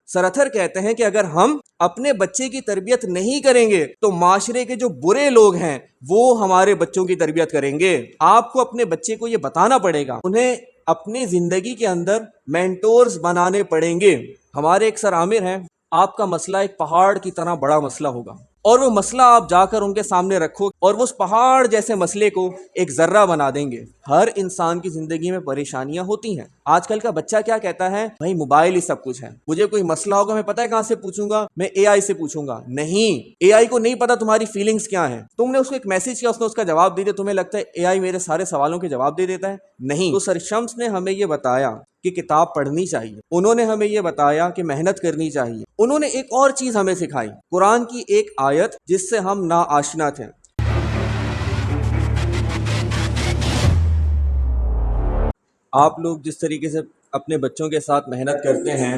سراتھر کہتے ہیں کہ اگر ہم اپنے بچے کی تربیت نہیں کریں گے تو معاشرے کے جو برے لوگ ہیں وہ ہمارے بچوں کی تربیت کریں گے۔ آپ کو اپنے بچے کو یہ بتانا پڑے گا، انہیں اپنی زندگی کے اندر مینٹورز بنانے پڑیں گے۔ ہمارے ایک سر عامر ہیں، آپ کا مسئلہ ایک پہاڑ کی طرح بڑا مسئلہ ہوگا، اور وہ مسئلہ آپ جا کر ان کے سامنے رکھو اور وہ اس پہاڑ جیسے مسئلے کو ایک ذرہ بنا دیں گے۔ ہر انسان کی زندگی میں پریشانیاں ہوتی ہیں۔ آج کل کا بچہ کیا کہتا ہے؟ بھائی موبائل ہی سب کچھ ہے، مجھے کوئی مسئلہ ہوگا میں پتہ ہے کہاں سے پوچھوں گا؟ میں اے آئی سے پوچھوں گا۔ نہیں، اے آئی کو نہیں پتا تمہاری فیلنگز کیا ہیں۔ تم نے اس کو ایک میسج کیا، اس نے اس کا جواب دے دیا، تمہیں لگتا ہے اے آئی میرے سارے سوالوں کے جواب دے دیتا ہے؟ نہیں۔ تو سر شمس نے ہمیں یہ بتایا کہ کتاب پڑھنی چاہیے، انہوں نے ہمیں یہ بتایا کہ محنت کرنی چاہیے، انہوں نے ایک اور چیز ہمیں سکھائی، قرآن کی ایک آیت جس سے ہم نا آشنا تھے۔ آپ لوگ جس طریقے سے اپنے بچوں کے ساتھ محنت کرتے ہیں،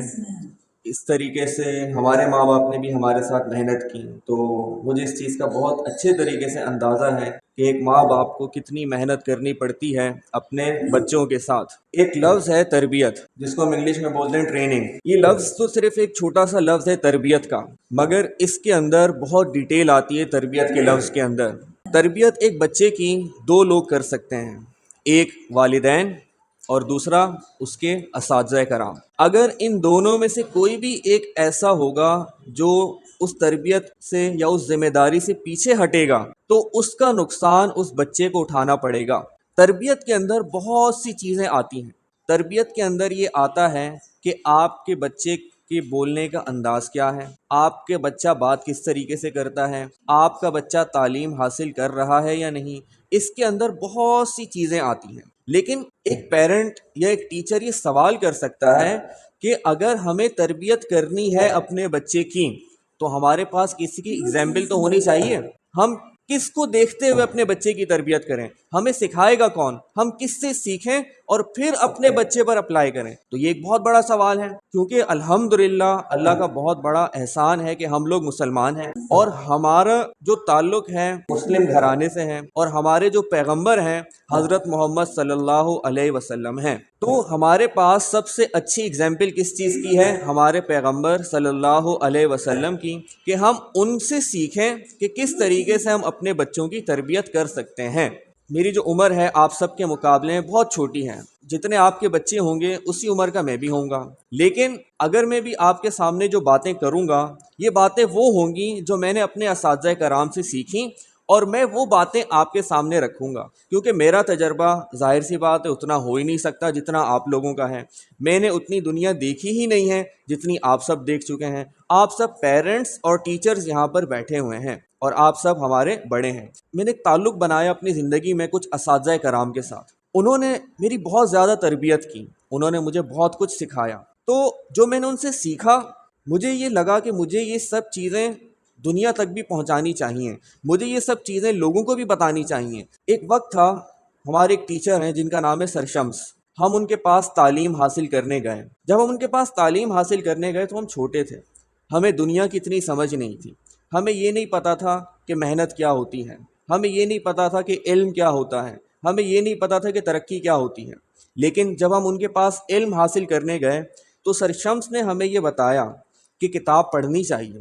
اس طریقے سے ہمارے ماں باپ نے بھی ہمارے ساتھ محنت کی، تو مجھے اس چیز کا بہت اچھے طریقے سے اندازہ ہے کہ ایک ماں باپ کو کتنی محنت کرنی پڑتی ہے اپنے بچوں کے ساتھ۔ ایک لفظ ہے تربیت، جس کو ہم انگلش میں بولتے ہیں ٹریننگ۔ یہ لفظ تو صرف ایک چھوٹا سا لفظ ہے تربیت کا، مگر اس کے اندر بہت ڈیٹیل آتی ہے تربیت کے لفظ کے اندر۔ تربیت ایک بچے کی دو لوگ کر سکتے ہیں، ایک والدین اور دوسرا اس کے اساتذہ کرام۔ اگر ان دونوں میں سے کوئی بھی ایک ایسا ہوگا جو اس تربیت سے یا اس ذمہ داری سے پیچھے ہٹے گا تو اس کا نقصان اس بچے کو اٹھانا پڑے گا۔ تربیت کے اندر بہت سی چیزیں آتی ہیں۔ تربیت کے اندر یہ آتا ہے کہ آپ کے بچے کے بولنے کا انداز کیا ہے، آپ کے بچہ بات کس طریقے سے کرتا ہے، آپ کا بچہ تعلیم حاصل کر رہا ہے یا نہیں، اس کے اندر بہت سی چیزیں آتی ہیں۔ لیکن ایک پیرنٹ یا ایک ٹیچر یہ سوال کر سکتا ہے کہ اگر ہمیں تربیت کرنی ہے اپنے بچے کی تو ہمارے پاس کسی کی اگزامپل تو ہونی چاہیے۔ ہم کس کو دیکھتے ہوئے اپنے بچے کی تربیت کریں؟ ہمیں سکھائے گا کون؟ ہم کس سے سیکھیں اور پھر اپنے بچے پر اپلائی کریں؟ تو یہ ایک بہت بڑا سوال ہے، کیونکہ الحمدللہ اللہ کا بہت بڑا احسان ہے کہ ہم لوگ مسلمان ہیں اور ہمارا جو تعلق ہے مسلم گھرانے سے ہے، اور ہمارے جو پیغمبر ہیں حضرت محمد صلی اللہ علیہ وسلم ہیں۔ تو ہمارے پاس سب سے اچھی اگزامپل کس چیز کی ہے؟ ہمارے پیغمبر صلی اللہ علیہ وسلم کی، کہ ہم ان سے سیکھیں کہ کس طریقے سے ہم اپنے بچوں کی تربیت کر سکتے ہیں۔ میری جو عمر ہے آپ سب کے مقابلے میں بہت چھوٹی ہے، جتنے آپ کے بچے ہوں گے اسی عمر کا میں بھی ہوں گا، لیکن اگر میں بھی آپ کے سامنے جو باتیں کروں گا یہ باتیں وہ ہوں گی جو میں نے اپنے اساتذہ کرام سے سیکھیں، اور میں وہ باتیں آپ کے سامنے رکھوں گا، کیونکہ میرا تجربہ ظاہر سی بات ہے اتنا ہو ہی نہیں سکتا جتنا آپ لوگوں کا ہے۔ میں نے اتنی دنیا دیکھی ہی نہیں ہے جتنی آپ سب دیکھ چکے ہیں۔ آپ سب پیرنٹس اور ٹیچرز یہاں پر بیٹھے ہوئے ہیں اور آپ سب ہمارے بڑے ہیں۔ میں نے ایک تعلق بنایا اپنی زندگی میں کچھ اساتذہ کرام کے ساتھ، انہوں نے میری بہت زیادہ تربیت کی، انہوں نے مجھے بہت کچھ سکھایا۔ تو جو میں نے ان سے سیکھا، مجھے یہ لگا کہ مجھے یہ سب چیزیں دنیا تک بھی پہنچانی چاہیے، مجھے یہ سب چیزیں لوگوں کو بھی بتانی چاہیے۔ ایک وقت تھا، ہمارے ایک ٹیچر ہیں جن کا نام ہے سر شمس، ہم ان کے پاس تعلیم حاصل کرنے گئے۔ جب ہم ان کے پاس تعلیم حاصل کرنے گئے تو ہم چھوٹے تھے، ہمیں دنیا کی اتنی سمجھ نہیں تھی، ہمیں یہ نہیں پتا تھا کہ محنت کیا ہوتی ہے، ہمیں یہ نہیں پتا تھا کہ علم کیا ہوتا ہے، ہمیں یہ نہیں پتا تھا کہ ترقی کیا ہوتی ہے۔ لیکن جب ہم ان کے پاس علم حاصل کرنے گئے تو سر شمس نے ہمیں یہ بتایا کہ کتاب پڑھنی چاہیے،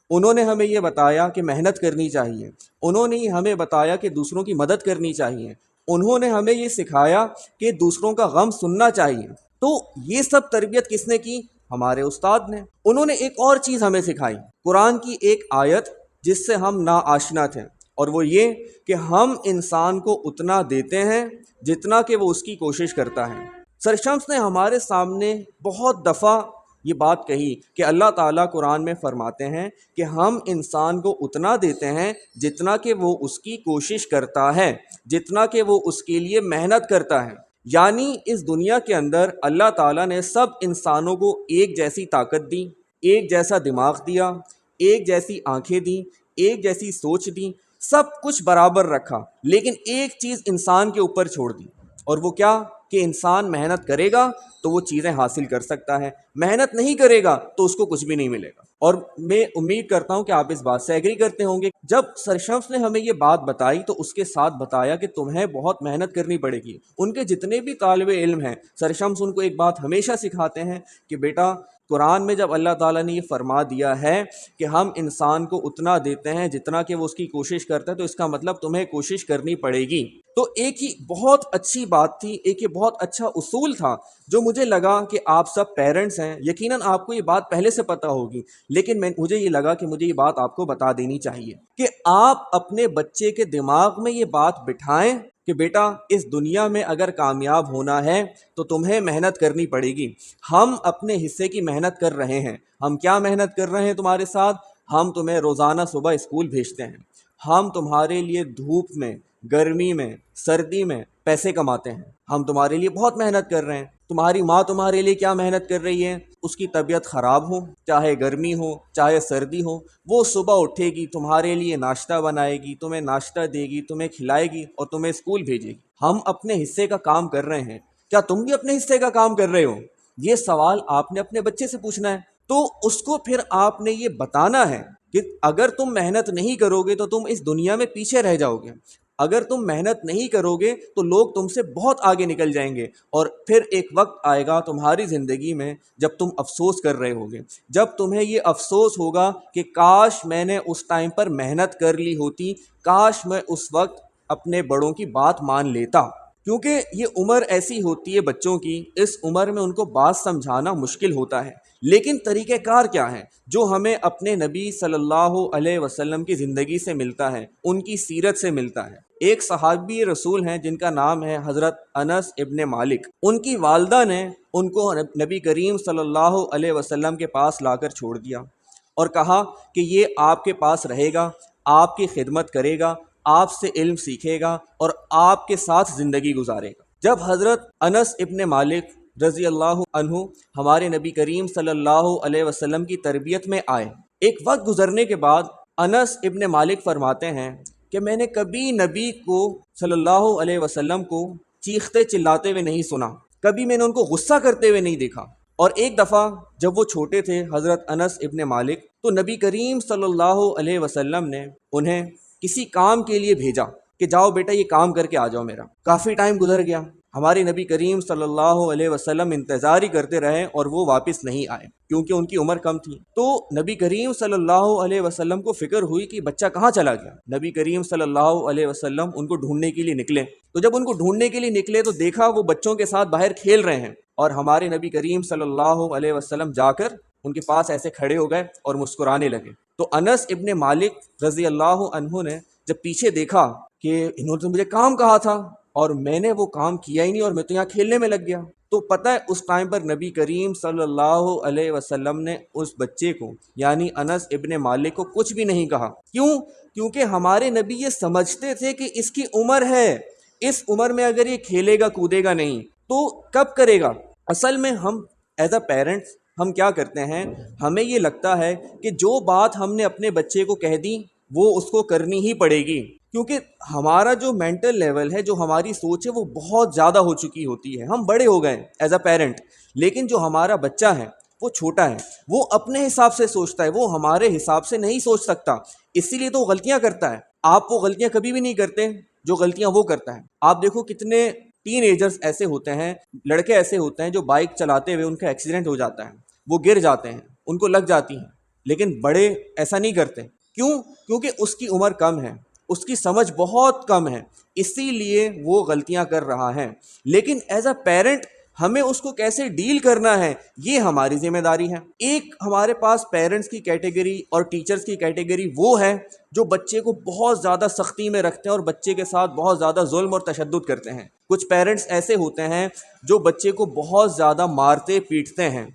انہوں نے ہمیں یہ بتایا کہ محنت کرنی چاہیے، انہوں نے ہمیں بتایا کہ دوسروں کی مدد کرنی چاہیے، انہوں نے ہمیں یہ سکھایا کہ دوسروں کا غم سننا چاہیے۔ تو یہ سب تربیت کس نے کی؟ ہمارے استاد نے۔ انہوں نے ایک اور چیز ہمیں سکھائی، قرآن کی ایک آیت جس سے ہم نا آشنا تھے، اور وہ یہ کہ ہم انسان کو اتنا دیتے ہیں جتنا کہ وہ اس کی کوشش کرتا ہے۔ سر شمس نے ہمارے سامنے بہت دفعہ یہ بات کہی کہ اللہ تعالیٰ قرآن میں فرماتے ہیں کہ ہم انسان کو اتنا دیتے ہیں جتنا کہ وہ اس کی کوشش کرتا ہے، جتنا کہ وہ اس کے لیے محنت کرتا ہے۔ یعنی اس دنیا کے اندر اللہ تعالیٰ نے سب انسانوں کو ایک جیسی طاقت دی، ایک جیسا دماغ دیا، ایک جیسی آنکھیں دیں، ایک جیسی سوچ دی، سب کچھ برابر رکھا، لیکن ایک چیز انسان کے اوپر چھوڑ دی، اور وہ کیا؟ کہ انسان محنت کرے گا تو وہ چیزیں حاصل کر سکتا ہے، محنت نہیں کرے گا تو اس کو کچھ بھی نہیں ملے گا۔ اور میں امید کرتا ہوں کہ آپ اس بات سے ایگری کرتے ہوں گے۔ جب سر شمس نے ہمیں یہ بات بتائی تو اس کے ساتھ بتایا کہ تمہیں بہت محنت کرنی پڑے گی۔ ان کے جتنے بھی طالب علم ہیں، سر شمس ان کو ایک بات ہمیشہ سکھاتے ہیں کہ بیٹا قرآن میں جب اللہ تعالیٰ نے یہ فرما دیا ہے کہ ہم انسان کو اتنا دیتے ہیں جتنا کہ وہ اس کی کوشش کرتا ہے، تو اس کا مطلب تمہیں کوشش کرنی پڑے گی۔ تو ایک ہی بہت اچھی بات تھی، ایک یہ بہت اچھا اصول تھا جو مجھے لگا کہ آپ سب پیرنٹس ہیں، یقیناً آپ کو یہ بات پہلے سے پتہ ہوگی، لیکن مجھے یہ لگا کہ مجھے یہ بات آپ کو بتا دینی چاہیے کہ آپ اپنے بچے کے دماغ میں یہ بات بٹھائیں کہ بیٹا اس دنیا میں اگر کامیاب ہونا ہے تو تمہیں محنت کرنی پڑے گی۔ ہم اپنے حصے کی محنت کر رہے ہیں۔ ہم کیا محنت کر رہے ہیں تمہارے ساتھ؟ ہم تمہیں روزانہ صبح اسکول بھیجتے ہیں، ہم تمہارے لیے دھوپ میں، گرمی میں، سردی میں پیسے کماتے ہیں، ہم تمہارے لیے بہت محنت کر رہے ہیں۔ تمہاری ماں تمہارے لیے کیا محنت کر رہی ہے؟ اس کی طبیعت خراب ہو، چاہے گرمی ہو چاہے سردی ہو، وہ صبح اٹھے گی، تمہارے لیے ناشتہ بنائے گی، تمہیں ناشتہ دے گی، تمہیں کھلائے گی اور تمہیں اسکول بھیجے گی۔ ہم اپنے حصے کا کام کر رہے ہیں، کیا تم بھی اپنے حصے کا کام کر رہے ہو؟ یہ سوال آپ نے اپنے بچے سے پوچھنا ہے۔ تو اس کو پھر آپ نے یہ بتانا ہے کہ اگر تم محنت نہیں کرو گے تو تم اس دنیا میں پیچھے رہ جاؤ گے، اگر تم محنت نہیں کرو گے تو لوگ تم سے بہت آگے نکل جائیں گے، اور پھر ایک وقت آئے گا تمہاری زندگی میں جب تم افسوس کر رہے ہوگے، جب تمہیں یہ افسوس ہوگا کہ کاش میں نے اس ٹائم پر محنت کر لی ہوتی، کاش میں اس وقت اپنے بڑوں کی بات مان لیتا۔ کیونکہ یہ عمر ایسی ہوتی ہے بچوں کی، اس عمر میں ان کو بات سمجھانا مشکل ہوتا ہے، لیکن طریقہ کار کیا ہے جو ہمیں اپنے نبی صلی اللہ علیہ وسلم کی زندگی سے ملتا ہے، ان کی سیرت سے ملتا ہے۔ ایک صحابی رسول ہیں جن کا نام ہے حضرت انس ابن مالک، ان کی والدہ نے ان کو نبی کریم صلی اللہ علیہ وسلم کے پاس لا کر چھوڑ دیا اور کہا کہ یہ آپ کے پاس رہے گا، آپ کی خدمت کرے گا، آپ سے علم سیکھے گا اور آپ کے ساتھ زندگی گزارے گا۔ جب حضرت انس ابن مالک رضی اللہ عنہ ہمارے نبی کریم صلی اللہ علیہ وسلم کی تربیت میں آئے، ایک وقت گزرنے کے بعد انس ابن مالک فرماتے ہیں کہ میں نے کبھی نبی کو صلی اللہ علیہ وسلم کو چیختے چلاتے ہوئے نہیں سنا، کبھی میں نے ان کو غصہ کرتے ہوئے نہیں دیکھا۔ اور ایک دفعہ جب وہ چھوٹے تھے حضرت انس ابن مالک، تو نبی کریم صلی اللہ علیہ وسلم نے انہیں کسی کام کے لیے بھیجا کہ جاؤ بیٹا یہ کام کر کے آ جاؤ میرا۔ کافی ٹائم گزر گیا، ہمارے نبی کریم صلی اللہ علیہ وسلم انتظار ہی کرتے رہے اور وہ واپس نہیں آئے کیونکہ ان کی عمر کم تھی۔ تو نبی کریم صلی اللہ علیہ وسلم کو فکر ہوئی کہ بچہ کہاں چلا گیا۔ نبی کریم صلی اللہ علیہ وسلم ان کو ڈھونڈنے کے لیے نکلے، تو جب ان کو ڈھونڈنے کے لیے نکلے تو دیکھا وہ بچوں کے ساتھ باہر کھیل رہے ہیں، اور ہمارے نبی کریم صلی اللہ علیہ وسلم جا کر ان کے پاس ایسے کھڑے ہو گئے اور مسکرانے لگے۔ تو انس ابن مالک رضی اللہ عنہ نے جب پیچھے دیکھا کہ انہوں نے مجھے کام کہا تھا اور میں نے وہ کام کیا ہی نہیں اور میں تو یہاں کھیلنے میں لگ گیا، تو پتہ ہے اس ٹائم پر نبی کریم صلی اللہ علیہ وسلم نے اس بچے کو یعنی انس ابن مالک کو کچھ بھی نہیں کہا۔ کیوں؟ کیونکہ ہمارے نبی یہ سمجھتے تھے کہ اس کی عمر ہے، اس عمر میں اگر یہ کھیلے گا کودے گا نہیں تو کب کرے گا۔ اصل میں ہم ایز اے پیرنٹس ہم کیا کرتے ہیں، ہمیں یہ لگتا ہے کہ جو بات ہم نے اپنے بچے کو کہہ دی وہ اس کو کرنی ہی پڑے گی، کیونکہ ہمارا جو مینٹل لیول ہے، جو ہماری سوچ ہے وہ بہت زیادہ ہو چکی ہوتی ہے، ہم بڑے ہو گئے ایز اے پیرنٹ، لیکن جو ہمارا بچہ ہے وہ چھوٹا ہے، وہ اپنے حساب سے سوچتا ہے، وہ ہمارے حساب سے نہیں سوچ سکتا، اسی لیے تو غلطیاں کرتا ہے۔ آپ وہ غلطیاں کبھی بھی نہیں کرتے جو غلطیاں وہ کرتا ہے۔ آپ دیکھو کتنے ٹین ایجرز ایسے ہوتے ہیں، لڑکے ایسے ہوتے ہیں جو بائک چلاتے ہوئے ان کا ایکسیڈنٹ ہو جاتا ہے، وہ گر جاتے ہیں، ان کو لگ جاتی ہیں، لیکن بڑے ایسا نہیں کرتے۔ کیوں؟ کیونکہ اس کی عمر کم ہے، اس کی سمجھ بہت کم ہے، اسی لیے وہ غلطیاں کر رہا ہے۔ لیکن ایز اے پیرنٹ ہمیں اس کو کیسے ڈیل کرنا ہے یہ ہماری ذمہ داری ہے۔ ایک ہمارے پاس پیرنٹس کی کیٹیگری اور ٹیچرز کی کیٹیگری وہ ہے جو بچے کو بہت زیادہ سختی میں رکھتے ہیں اور بچے کے ساتھ بہت زیادہ ظلم اور تشدد کرتے ہیں۔ کچھ پیرنٹس ایسے ہوتے ہیں جو بچے کو بہت زیادہ مارتے پیٹتے ہیں،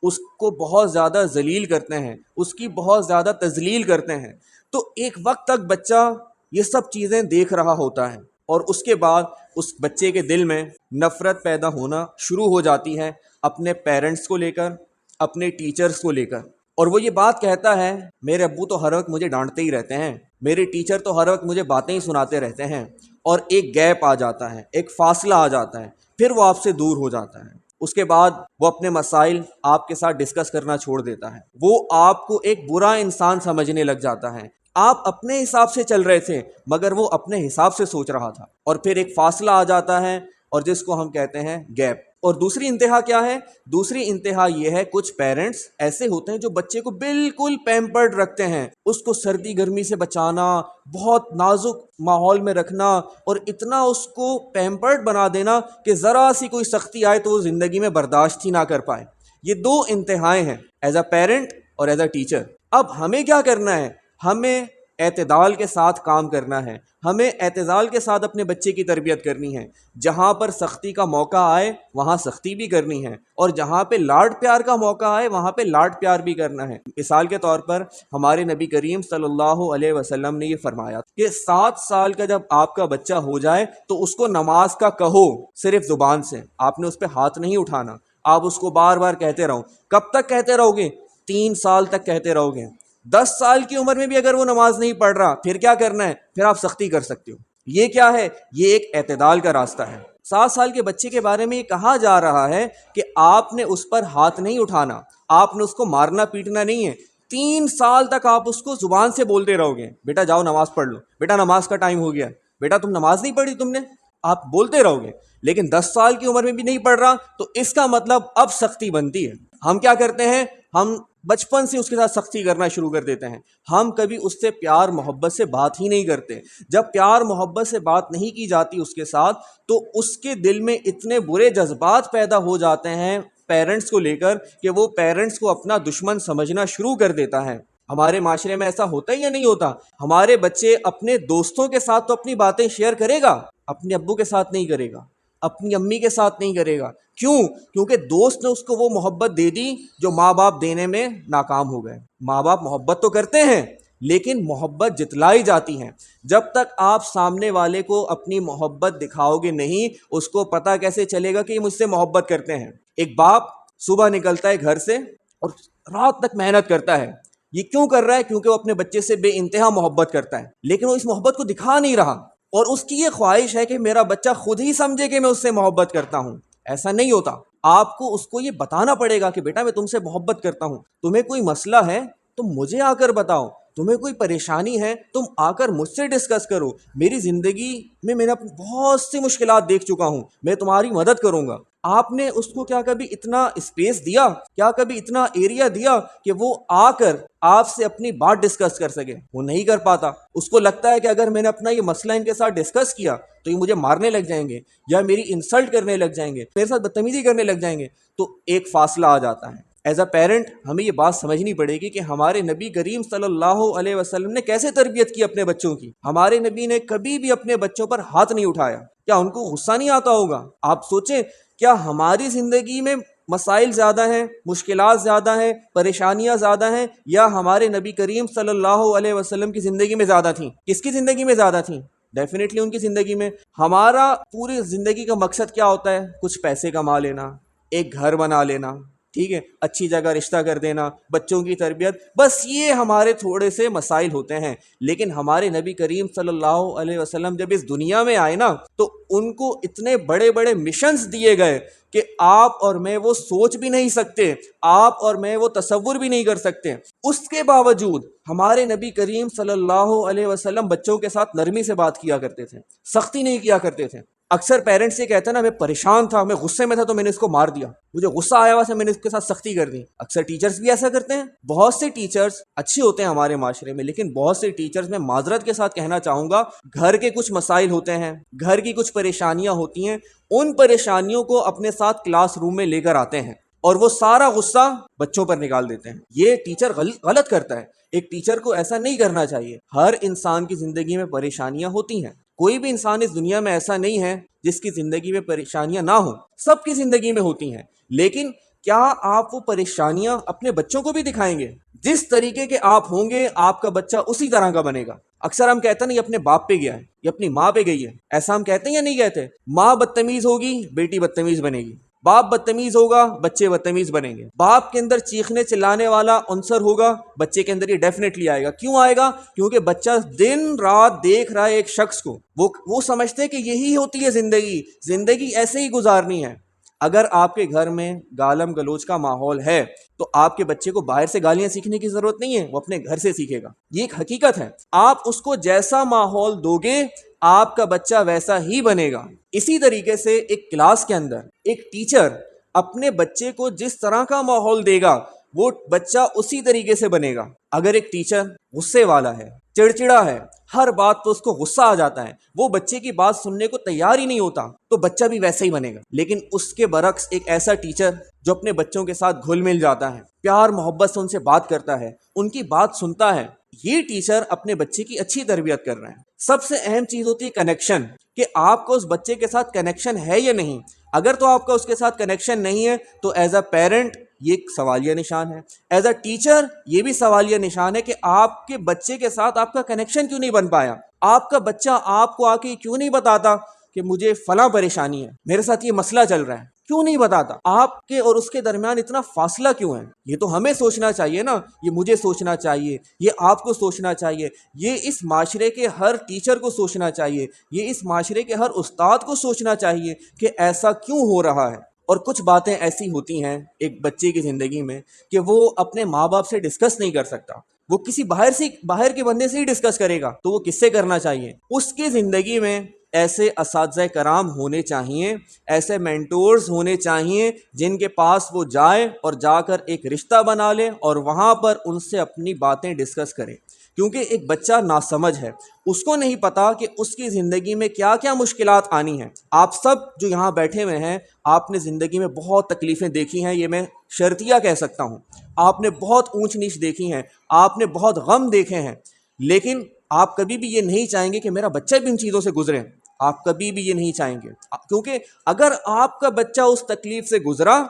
اس کو بہت زیادہ ذلیل کرتے ہیں، اس کی بہت زیادہ تذلیل کرتے ہیں۔ تو ایک وقت تک بچہ یہ سب چیزیں دیکھ رہا ہوتا ہے اور اس کے بعد اس بچے کے دل میں نفرت پیدا ہونا شروع ہو جاتی ہے اپنے پیرنٹس کو لے کر، اپنے ٹیچرز کو لے کر، اور وہ یہ بات کہتا ہے میرے ابو تو ہر وقت مجھے ڈانٹتے ہی رہتے ہیں، میرے ٹیچر تو ہر وقت مجھے باتیں ہی سناتے رہتے ہیں، اور ایک گیپ آ جاتا ہے، ایک فاصلہ آ جاتا ہے، پھر وہ آپ سے دور ہو جاتا ہے۔ اس کے بعد وہ اپنے مسائل آپ کے ساتھ ڈسکس کرنا چھوڑ دیتا ہے، وہ آپ کو ایک برا انسان سمجھنے لگ جاتا ہے۔ آپ اپنے حساب سے چل رہے تھے مگر وہ اپنے حساب سے سوچ رہا تھا، اور پھر ایک فاصلہ آ جاتا ہے اور جس کو ہم کہتے ہیں گیپ۔ اور دوسری انتہا کیا ہے؟ دوسری انتہا یہ ہے کچھ پیرنٹس ایسے ہوتے ہیں جو بچے کو بالکل پیمپرڈ رکھتے ہیں، اس کو سردی گرمی سے بچانا، بہت نازک ماحول میں رکھنا اور اتنا اس کو پیمپرڈ بنا دینا کہ ذرا سی کوئی سختی آئے تو وہ زندگی میں برداشت ہی نہ کر پائے۔ یہ دو انتہائیں ہیں، ایز اے پیرنٹ اور ایز اے ٹیچر۔ اب ہمیں کیا کرنا ہے؟ ہمیں اعتدال کے ساتھ کام کرنا ہے، ہمیں اعتدال کے ساتھ اپنے بچے کی تربیت کرنی ہے۔ جہاں پر سختی کا موقع آئے وہاں سختی بھی کرنی ہے، اور جہاں پہ لاڈ پیار کا موقع آئے وہاں پہ لاڈ پیار بھی کرنا ہے۔ مثال کے طور پر ہمارے نبی کریم صلی اللہ علیہ وسلم نے یہ فرمایا کہ 7 سال کا جب آپ کا بچہ ہو جائے تو اس کو نماز کا کہو، صرف زبان سے، آپ نے اس پہ ہاتھ نہیں اٹھانا، آپ اس کو بار بار کہتے رہو۔ کب تک کہتے رہو گے؟ 3 سال تک کہتے رہو گے۔ 10 سال کی عمر میں بھی اگر وہ نماز نہیں پڑھ رہا پھر کیا کرنا ہے؟ پھر آپ سختی کر سکتے ہو۔ یہ کیا ہے؟ یہ ایک اعتدال کا راستہ ہے۔ 7 سال کے بچے کے بارے میں یہ کہا جا رہا ہے کہ آپ نے اس پر ہاتھ نہیں اٹھانا، آپ نے اس کو مارنا پیٹنا نہیں ہے۔ 3 سال تک آپ اس کو زبان سے بولتے رہو گے، بیٹا جاؤ نماز پڑھ لو، بیٹا نماز کا ٹائم ہو گیا، بیٹا تم نماز نہیں پڑھی تم نے، آپ بولتے رہو گے۔ لیکن 10 سال کی عمر میں بھی نہیں پڑھ رہا تو اس کا مطلب اب سختی بنتی ہے۔ ہم کیا کرتے ہیں؟ ہم بچپن سے اس کے ساتھ سختی کرنا شروع کر دیتے ہیں، ہم کبھی اس سے پیار محبت سے بات ہی نہیں کرتے۔ جب پیار محبت سے بات نہیں کی جاتی اس کے ساتھ تو اس کے دل میں اتنے برے جذبات پیدا ہو جاتے ہیں پیرنٹس کو لے کر کہ وہ پیرنٹس کو اپنا دشمن سمجھنا شروع کر دیتا ہے۔ ہمارے معاشرے میں ایسا ہوتا ہی یا نہیں ہوتا؟ ہمارے بچے اپنے دوستوں کے ساتھ تو اپنی باتیں شیئر کرے گا، اپنے ابو کے ساتھ نہیں کرے گا، اپنی امی کے ساتھ نہیں کرے گا۔ کیوں؟ کیونکہ دوست نے اس کو وہ محبت دے دی جو ماں باپ دینے میں ناکام ہو گئے۔ ماں باپ محبت تو کرتے ہیں لیکن محبت جتلائی جاتی ہے۔ جب تک آپ سامنے والے کو اپنی محبت دکھاؤ گے نہیں، اس کو پتہ کیسے چلے گا کہ یہ مجھ سے محبت کرتے ہیں؟ ایک باپ صبح نکلتا ہے گھر سے اور رات تک محنت کرتا ہے، یہ کیوں کر رہا ہے؟ کیونکہ وہ اپنے بچے سے بے انتہا محبت کرتا ہے، لیکن وہ اس محبت کو دکھا نہیں رہا، اور اس کی یہ خواہش ہے کہ میرا بچہ خود ہی سمجھے کہ میں اس سے محبت کرتا ہوں۔ ایسا نہیں ہوتا، آپ کو اس کو یہ بتانا پڑے گا کہ بیٹا میں تم سے محبت کرتا ہوں، تمہیں کوئی مسئلہ ہے تم مجھے آ کر بتاؤ، تمہیں کوئی پریشانی ہے تم آ کر مجھ سے ڈسکس کرو، میری زندگی میں میں نے بہت سی مشکلات دیکھ چکا ہوں، میں تمہاری مدد کروں گا۔ آپ نے اس کو کیا کبھی اتنا اسپیس دیا؟ کیا کبھی اتنا ایریا دیا کہ وہ آ کر آپ سے اپنی بات ڈسکس کر سکے؟ وہ نہیں کر پاتا۔ اس کو لگتا ہے کہ اگر میں نے اپنا یہ مسئلہ ان کے ساتھ ڈسکس کیا تو یہ مجھے مارنے لگ جائیں گے یا میری انسلٹ کرنے لگ جائیں گے، میرے ساتھ بدتمیزی کرنے لگ جائیں گے، تو ایک فاصلہ آ جاتا ہے۔ ایز اے پیرنٹ ہمیں یہ بات سمجھنی پڑے گی کہ ہمارے نبی کریم صلی اللہ علیہ وسلم نے کیسے تربیت کی اپنے بچوں کی۔ ہمارے نبی نے کبھی بھی اپنے بچوں پر ہاتھ نہیں اٹھایا۔ کیا ان کو غصہ نہیں آتا ہوگا؟ آپ سوچیں، کیا ہماری زندگی میں مسائل زیادہ ہیں، مشکلات زیادہ ہیں، پریشانیاں زیادہ ہیں، یا ہمارے نبی کریم صلی اللہ علیہ وسلم کی زندگی میں زیادہ تھیں؟ کس کی زندگی میں زیادہ تھیں؟ ڈیفینیٹلی ان کی زندگی میں۔ ہمارا پوری زندگی کا مقصد کیا ہوتا ہے؟ کچھ پیسے کما لینا، ایک گھر بنا لینا، ٹھیک ہے، اچھی جگہ رشتہ کر دینا، بچوں کی تربیت، بس یہ ہمارے تھوڑے سے مسائل ہوتے ہیں۔ لیکن ہمارے نبی کریم صلی اللہ علیہ وسلم جب اس دنیا میں آئے نا تو ان کو اتنے بڑے بڑے مشنز دیے گئے کہ آپ اور میں وہ سوچ بھی نہیں سکتے، آپ اور میں وہ تصور بھی نہیں کر سکتے۔ اس کے باوجود ہمارے نبی کریم صلی اللہ علیہ وسلم بچوں کے ساتھ نرمی سے بات کیا کرتے تھے، سختی نہیں کیا کرتے تھے۔ اکثر پیرنٹس یہ کہتے ہیں نا، میں پریشان تھا، میں غصے میں تھا تو میں نے اس کو مار دیا، مجھے غصہ آیا ہوا سے میں نے اس کے ساتھ سختی کر دی۔ اکثر ٹیچرز بھی ایسا کرتے ہیں۔ بہت سے ٹیچرز اچھے ہوتے ہیں ہمارے معاشرے میں، لیکن بہت سے ٹیچرز میں معذرت کے ساتھ کہنا چاہوں گا، گھر کے کچھ مسائل ہوتے ہیں، گھر کی کچھ پریشانیاں ہوتی ہیں، ان پریشانیوں کو اپنے ساتھ کلاس روم میں لے کر آتے ہیں اور وہ سارا غصہ بچوں پر نکال دیتے ہیں۔ یہ ٹیچر غلط کرتا ہے۔ ایک ٹیچر کو ایسا نہیں کرنا چاہیے۔ ہر انسان کی زندگی میں پریشانیاں ہوتی ہیں، کوئی بھی انسان اس دنیا میں ایسا نہیں ہے جس کی زندگی میں پریشانیاں نہ ہوں، سب کی زندگی میں ہوتی ہیں۔ لیکن کیا آپ وہ پریشانیاں اپنے بچوں کو بھی دکھائیں گے؟ جس طریقے کے آپ ہوں گے آپ کا بچہ اسی طرح کا بنے گا۔ اکثر ہم کہتے ہیں نا، یہ اپنے باپ پہ گیا ہے، یہ اپنی ماں پہ گئی ہے، ایسا ہم کہتے ہیں یا نہیں کہتے؟ ماں بدتمیز ہوگی بیٹی بدتمیز بنے گی، باپ بدتمیز ہوگا بچے بدتمیز بنیں گے، باپ کے اندر چیخنے چلانے والا عنصر ہوگا بچے کے اندر یہ ڈیفینیٹلی آئے گا۔ کیوں آئے گا؟ کیونکہ بچہ دن رات دیکھ رہا ہے ایک شخص کو، وہ سمجھتے کہ یہی ہوتی ہے زندگی ایسے ہی گزارنی ہے۔ اگر آپ کے گھر میں گالم گلوچ کا ماحول ہے تو آپ کے بچے کو باہر سے گالیاں سیکھنے کی ضرورت نہیں ہے، وہ اپنے گھر سے سیکھے گا. یہ ایک حقیقت ہے. آپ اس کو جیسا ماحول دو گے آپ کا بچہ ویسا ہی بنے گا. اسی طریقے سے ایک کلاس کے اندر ایک ٹیچر اپنے بچے کو جس طرح کا ماحول دے گا وہ بچہ اسی طریقے سے بنے گا. اگر ایک ٹیچر غصے والا ہے، چڑچڑا ہے، ہر بات تو اس کو غصہ آ جاتا ہے، وہ بچے کی بات سننے کو تیار ہی نہیں ہوتا، تو بچہ بھی ویسا ہی بنے گا. لیکن اس کے برعکس ایک ایسا ٹیچر جو اپنے بچوں کے ساتھ گھل مل جاتا ہے، پیار محبت سے ان سے بات کرتا ہے، ان کی بات سنتا ہے، یہ ٹیچر اپنے بچے کی اچھی تربیت کر رہے ہیں. سب سے اہم چیز ہوتی ہے کنیکشن، کہ آپ کو اس بچے کے ساتھ کنیکشن ہے یا نہیں. اگر تو آپ کا اس کے ساتھ کنیکشن نہیں ہے تو ایز اے پیرنٹ یہ ایک سوالیہ نشان ہے، ایز اے ٹیچر یہ بھی سوالیہ نشان ہے کہ آپ کے بچے کے ساتھ آپ کا کنیکشن کیوں نہیں بن پایا. آپ کا بچہ آپ کو آ کے کیوں نہیں بتاتا کہ مجھے فلاں پریشانی ہے، میرے ساتھ یہ مسئلہ چل رہا ہے، کیوں نہیں بتاتا؟ آپ کے اور اس کے درمیان اتنا فاصلہ کیوں ہے؟ یہ تو ہمیں سوچنا چاہیے نا، یہ مجھے سوچنا چاہیے، یہ آپ کو سوچنا چاہیے، یہ اس معاشرے کے ہر ٹیچر کو سوچنا چاہیے، یہ اس معاشرے کے ہر استاد کو سوچنا چاہیے کہ ایسا کیوں ہو رہا ہے. اور کچھ باتیں ایسی ہوتی ہیں ایک بچے کی زندگی میں کہ وہ اپنے ماں باپ سے ڈسکس نہیں کر سکتا، وہ کسی باہر کے بندے سے ہی ڈسکس کرے گا، تو وہ کس سے کرنا چاہیے؟ اس کی زندگی میں ایسے اساتذہ کرام ہونے چاہیے، ایسے مینٹورز ہونے چاہیے جن کے پاس وہ جائے اور جا کر ایک رشتہ بنا لے اور وہاں پر ان سے اپنی باتیں ڈسکس کرے. کیونکہ ایک بچہ ناسمجھ ہے، اس کو نہیں پتا کہ اس کی زندگی میں کیا کیا مشکلات آنی ہیں. آپ سب جو یہاں بیٹھے ہوئے ہیں، آپ نے زندگی میں بہت تکلیفیں دیکھی ہیں، یہ میں شرطیہ کہہ سکتا ہوں. آپ نے بہت اونچ نیچ دیکھی ہیں، آپ نے بہت غم دیکھے ہیں، لیکن آپ کبھی بھی یہ نہیں چاہیں گے کہ میرا بچہ بھی ان چیزوں سے گزرے. آپ کبھی بھی یہ نہیں چاہیں گے، کیونکہ اگر آپ کا بچہ اس تکلیف سے گزرا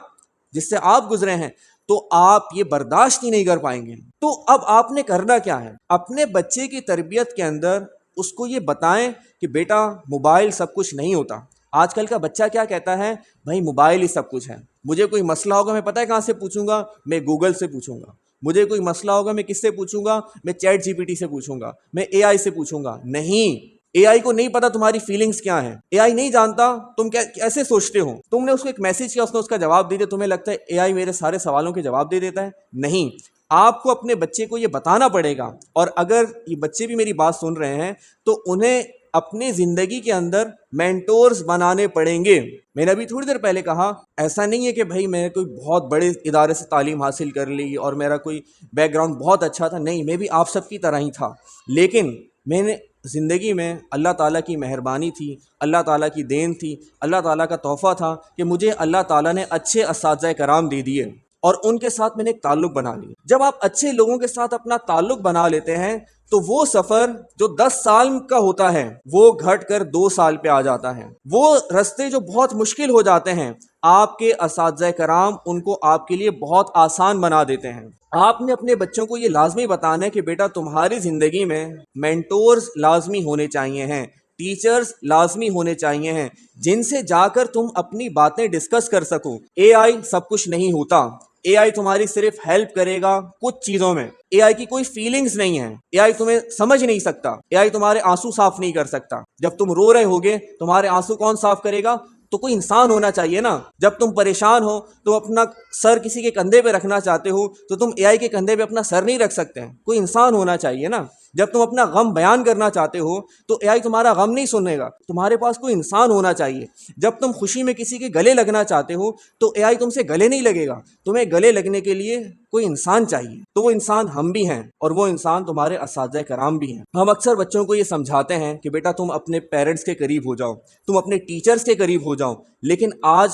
جس سے آپ گزرے ہیں تو آپ یہ برداشت ہی نہیں کر پائیں گے. تو اب آپ نے کرنا کیا ہے؟ اپنے بچے کی تربیت کے اندر اس کو یہ بتائیں کہ بیٹا موبائل سب کچھ نہیں ہوتا. آج کل کا بچہ کیا کہتا ہے؟ بھائی موبائل ہی سب کچھ ہے، مجھے کوئی مسئلہ ہوگا میں پتہ ہے کہاں سے پوچھوں گا؟ میں گوگل سے پوچھوں گا. مجھے کوئی مسئلہ ہوگا میں کس سے پوچھوں گا؟ میں چیٹ جی پی ٹی سے پوچھوں گا، میں اے آئی سے پوچھوں گا. نہیں، اے آئی کو نہیں پتا تمہاری فیلنگز کیا ہیں، اے آئی نہیں جانتا تم کیسے سوچتے ہو. تم نے اس کو ایک میسج کیا، اس نے اس کا جواب دے دیا، تمہیں لگتا ہے اے آئی میرے سارے سوالوں کے جواب دے دیتا ہے. نہیں، آپ کو اپنے بچے کو یہ بتانا پڑے گا. اور اگر یہ بچے بھی میری بات سن رہے ہیں تو انہیں اپنی زندگی کے اندر مینٹورز بنانے پڑیں گے. میں نے ابھی تھوڑی دیر پہلے کہا ایسا نہیں ہے کہ بھائی میں کوئی بہت بڑے ادارے سے تعلیم حاصل کر لی اور میرا کوئی بیک گراؤنڈ بہت اچھا تھا. نہیں، میں بھی آپ سب کی طرح ہی تھا، لیکن میں نے زندگی میں اللہ تعالیٰ کی مہربانی تھی، اللہ تعالیٰ کی دین تھی، اللہ تعالیٰ کا تحفہ تھا کہ مجھے اللہ تعالیٰ نے اچھے اساتذہ کرام دے دیے اور ان کے ساتھ میں نے ایک تعلق بنا لیا. جب آپ اچھے لوگوں کے ساتھ اپنا تعلق بنا لیتے ہیں تو وہ سفر جو 10 سال کا ہوتا ہے وہ گھٹ کر 2 سال پہ آ جاتا ہے. وہ رستے جو بہت مشکل ہو جاتے ہیں آپ کے اساتذہ کرام ان کو آپ کے لیے بہت آسان بنا دیتے ہیں. آپ نے اپنے بچوں کو یہ لازمی بتانا ہے کہ بیٹا تمہاری زندگی میں مینٹورز لازمی ہونے چاہیے ہیں، ٹیچرز لازمی ہونے چاہیے ہیں جن سے جا کر تم اپنی باتیں ڈسکس کر سکو. اے آئی سب کچھ نہیں ہوتا، اے آئی تمہاری صرف ہیلپ کرے گا کچھ چیزوں میں. اے آئی کی کوئی فیلنگز نہیں ہے، اے آئی تمہیں سمجھ نہیں سکتا، اے آئی تمہارے آنسو صاف نہیں کر سکتا. جب تم رو رہے ہوگے تمہارے آنسو کون صاف کرے گا؟ تو کوئی انسان ہونا چاہیے نا. جب تم پریشان ہو تو اپنا سر کسی کے کندھے پہ رکھنا چاہتے ہو تو تم اے آئی کے کندھے پہ اپنا سر نہیں رکھ سکتے ہیں، کوئی انسان ہونا چاہیے نا. جب تم اپنا غم بیان کرنا چاہتے ہو تو اے آئی تمہارا غم نہیں سنے گا، تمہارے پاس کوئی انسان ہونا چاہیے. جب تم خوشی میں کسی کے گلے لگنا چاہتے ہو تو اے آئی تم سے گلے نہیں لگے گا، تمہیں گلے لگنے کے لیے کوئی انسان چاہیے. تو وہ انسان ہم بھی ہیں اور وہ انسان تمہارے اساتذہ کرام بھی ہیں. ہم اکثر بچوں کو یہ سمجھاتے ہیں کہ بیٹا تم اپنے پیرنٹس کے قریب ہو جاؤ، تم اپنے ٹیچرز کے قریب ہو جاؤ. لیکن آج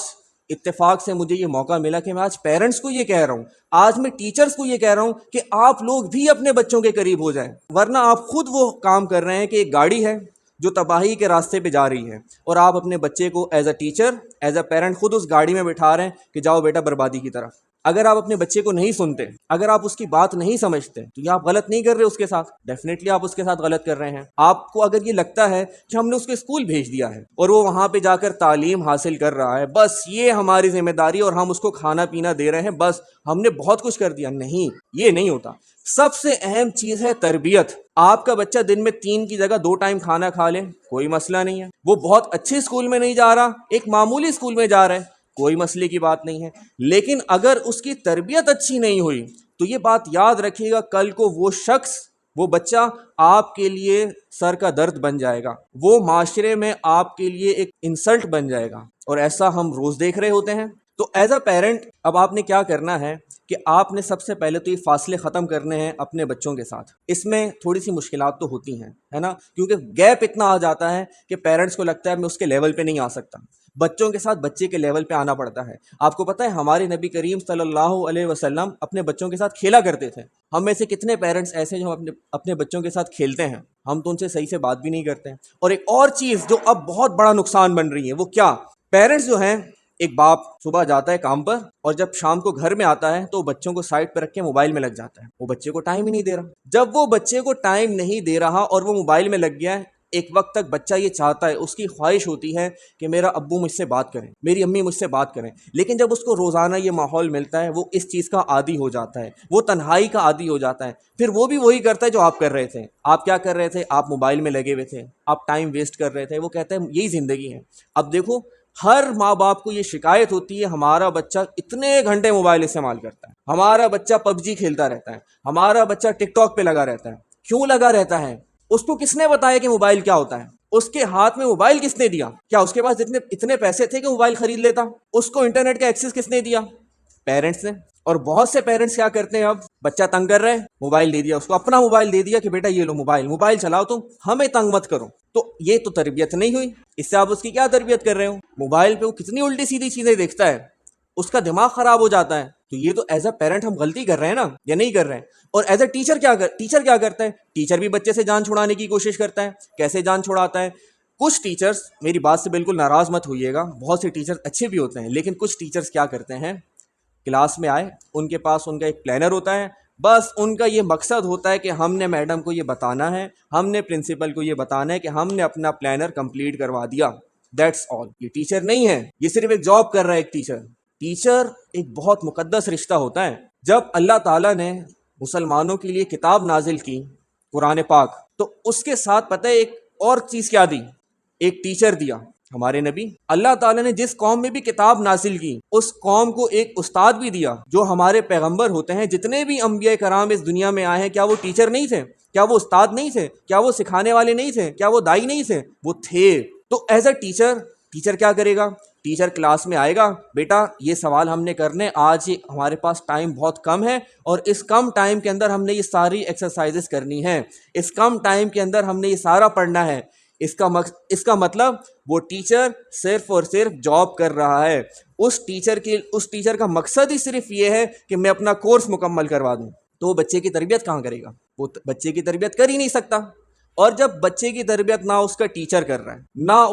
اتفاق سے مجھے یہ موقع ملا کہ میں آج پیرنٹس کو یہ کہہ رہا ہوں، آج میں ٹیچرز کو یہ کہہ رہا ہوں کہ آپ لوگ بھی اپنے بچوں کے قریب ہو جائیں. ورنہ آپ خود وہ کام کر رہے ہیں کہ ایک گاڑی ہے جو تباہی کے راستے پہ جا رہی ہے اور آپ اپنے بچے کو as a teacher as a parent خود اس گاڑی میں بٹھا رہے ہیں کہ جاؤ بیٹا بربادی کی طرف. اگر آپ اپنے بچے کو نہیں سنتے، اگر آپ اس کی بات نہیں سمجھتے تو یہ آپ غلط نہیں کر رہے اس کے ساتھ، ڈیفینیٹلی آپ اس کے ساتھ غلط کر رہے ہیں. آپ کو اگر یہ لگتا ہے کہ ہم نے اس کو اسکول بھیج دیا ہے اور وہ وہاں پہ جا کر تعلیم حاصل کر رہا ہے، بس یہ ہماری ذمہ داری اور ہم اس کو کھانا پینا دے رہے ہیں، بس ہم نے بہت کچھ کر دیا. نہیں، یہ نہیں ہوتا. سب سے اہم چیز ہے تربیت. آپ کا بچہ دن میں 3 کی جگہ 2 ٹائم کھانا کھا لے، کوئی مسئلہ نہیں ہے. وہ بہت اچھے اسکول میں نہیں جا رہا، ایک معمولی اسکول میں جا رہا ہے، کوئی مسئلے کی بات نہیں ہے، لیکن اگر اس کی تربیت اچھی نہیں ہوئی تو یہ بات یاد رکھیے گا، کل کو وہ شخص، وہ بچہ آپ کے لیے سر کا درد بن جائے گا، وہ معاشرے میں آپ کے لیے ایک انسلٹ بن جائے گا، اور ایسا ہم روز دیکھ رہے ہوتے ہیں۔ تو ایز اے پیرنٹ اب آپ نے کیا کرنا ہے کہ آپ نے سب سے پہلے تو یہ فاصلے ختم کرنے ہیں اپنے بچوں کے ساتھ۔ اس میں تھوڑی سی مشکلات تو ہوتی ہیں، ہے نا، کیونکہ گیپ اتنا آ جاتا ہے کہ پیرنٹس کو لگتا ہے میں اس کے لیول پہ نہیں آ سکتا، بچوں کے ساتھ بچے کے لیول پہ آنا پڑتا ہے۔ آپ کو پتہ ہے ہمارے نبی کریم صلی اللہ علیہ وسلم اپنے بچوں کے ساتھ کھیلا کرتے تھے۔ ہم میں سے کتنے پیرنٹس ایسے جو اپنے بچوں کے ساتھ کھیلتے ہیں، ہم تو ان سے صحیح سے بات بھی نہیں کرتے ہیں۔ اور ایک اور چیز جو اب بہت بڑا نقصان بن رہی ہے، وہ کیا؟ پیرنٹس جو ہیں، ایک باپ صبح جاتا ہے کام پر اور جب شام کو گھر میں آتا ہے تو بچوں کو سائڈ پہ رکھ کے موبائل میں لگ جاتا ہے، وہ بچے کو ٹائم ہی نہیں دے رہا۔ جب وہ بچے کو ٹائم نہیں دے رہا اور وہ موبائل میں لگ گیا ہے، ایک وقت تک بچہ یہ چاہتا ہے، اس کی خواہش ہوتی ہے کہ میرا ابو مجھ سے بات کریں، میری امی مجھ سے بات کریں، لیکن جب اس کو روزانہ یہ ماحول ملتا ہے وہ اس چیز کا عادی ہو جاتا ہے، وہ تنہائی کا عادی ہو جاتا ہے، پھر وہ بھی وہی کرتا ہے جو آپ کر رہے تھے۔ آپ کیا کر رہے تھے؟ آپ موبائل میں لگے ہوئے تھے، آپ ٹائم ویسٹ کر رہے تھے، وہ کہتا ہے یہی زندگی ہے۔ اب دیکھو، ہر ماں باپ کو یہ شکایت ہوتی ہے ہمارا بچہ اتنے گھنٹے موبائل استعمال کرتا ہے، ہمارا بچہ پب جی کھیلتا رہتا ہے، ہمارا بچہ ٹک ٹاک پہ لگا رہتا ہے۔ کیوں لگا رہتا ہے؟ اس کو کس نے بتایا کہ موبائل کیا ہوتا ہے؟ اس کے ہاتھ میں موبائل کس نے دیا؟ کیا اس کے پاس اتنے پیسے تھے کہ موبائل خرید لیتا؟ اس کو انٹرنیٹ کا ایکسس کس نے دیا؟ پیرنٹس نے۔ اور بہت سے پیرنٹس کیا کرتے ہیں، اب بچہ تنگ کر رہے ہیں، موبائل دے دیا اس کو، اپنا موبائل دے دیا کہ بیٹا یہ لو موبائل چلاؤ، تم ہمیں تنگ مت کرو۔ تو یہ تو تربیت نہیں ہوئی، اس سے آپ اس کی کیا تربیت کر رہے ہو؟ موبائل پہ وہ کتنی الٹی سیدھی چیزیں دیکھتا ہے، اس کا دماغ خراب ہو جاتا ہے۔ تو یہ تو ایز اے پیرنٹ ہم غلطی کر رہے ہیں نا، یا نہیں کر رہے ہیں؟ اور ایز اے ٹیچر کیا کرتا ہے؟ ٹیچر بھی بچے سے جان چھڑانے کی کوشش کرتا ہے۔ کیسے جان چھڑاتا ہے؟ کچھ ٹیچرز، میری بات سے بالکل ناراض مت ہوئیے گا، بہت سے ٹیچرز اچھے بھی ہوتے ہیں، لیکن کچھ ٹیچرز کیا کرتے ہیں، کلاس میں آئے، ان کے پاس ان کا ایک پلانر ہوتا ہے، بس ان کا یہ مقصد ہوتا ہے کہ ہم نے میڈم کو یہ بتانا ہے، ہم نے پرنسپل کو یہ بتانا ہے کہ ہم نے اپنا پلانر کمپلیٹ کروا دیا، دیٹس آل۔ یہ ٹیچر نہیں ہے، یہ صرف ایک جاب کر رہا ہے ایک ٹیچر ایک بہت مقدس رشتہ ہوتا ہے۔ جب اللہ تعالیٰ نے مسلمانوں کے لیے کتاب نازل کی، قرآن پاک، تو اس کے ساتھ پتہ ہے ایک اور چیز کیا دی؟ ایک ٹیچر دیا۔ ہمارے نبی، اللہ تعالیٰ نے جس قوم میں بھی کتاب نازل کی اس قوم کو ایک استاد بھی دیا۔ جو ہمارے پیغمبر ہوتے ہیں، جتنے بھی انبیاء کرام اس دنیا میں آئے ہیں، کیا وہ ٹیچر نہیں تھے؟ کیا وہ استاد نہیں تھے؟ کیا وہ سکھانے والے نہیں تھے؟ کیا وہ دائی نہیں تھے؟ وہ تھے۔ تو ایز اے ٹیچر کیا کرے گا؟ ٹیچر کلاس میں آئے گا، بیٹا یہ سوال ہم نے کرنے، آج ہمارے پاس ٹائم بہت کم ہے اور اس کم ٹائم کے اندر ہم نے یہ ساری ایکسرسائزز کرنی ہے، اس کم ٹائم کے اندر ہم نے یہ سارا پڑھنا ہے۔ اس کا مطلب وہ ٹیچر صرف اور صرف جاب کر رہا ہے۔ اس ٹیچر کا مقصد ہی صرف یہ ہے کہ میں اپنا کورس مکمل کروا دوں۔ تو وہ بچے کی تربیت کہاں کرے گا؟ وہ بچے کی تربیت کر ہی نہیں سکتا۔ اور جب بچے کی تربیت نہ اس کا ٹیچر کر رہا ہے، نہ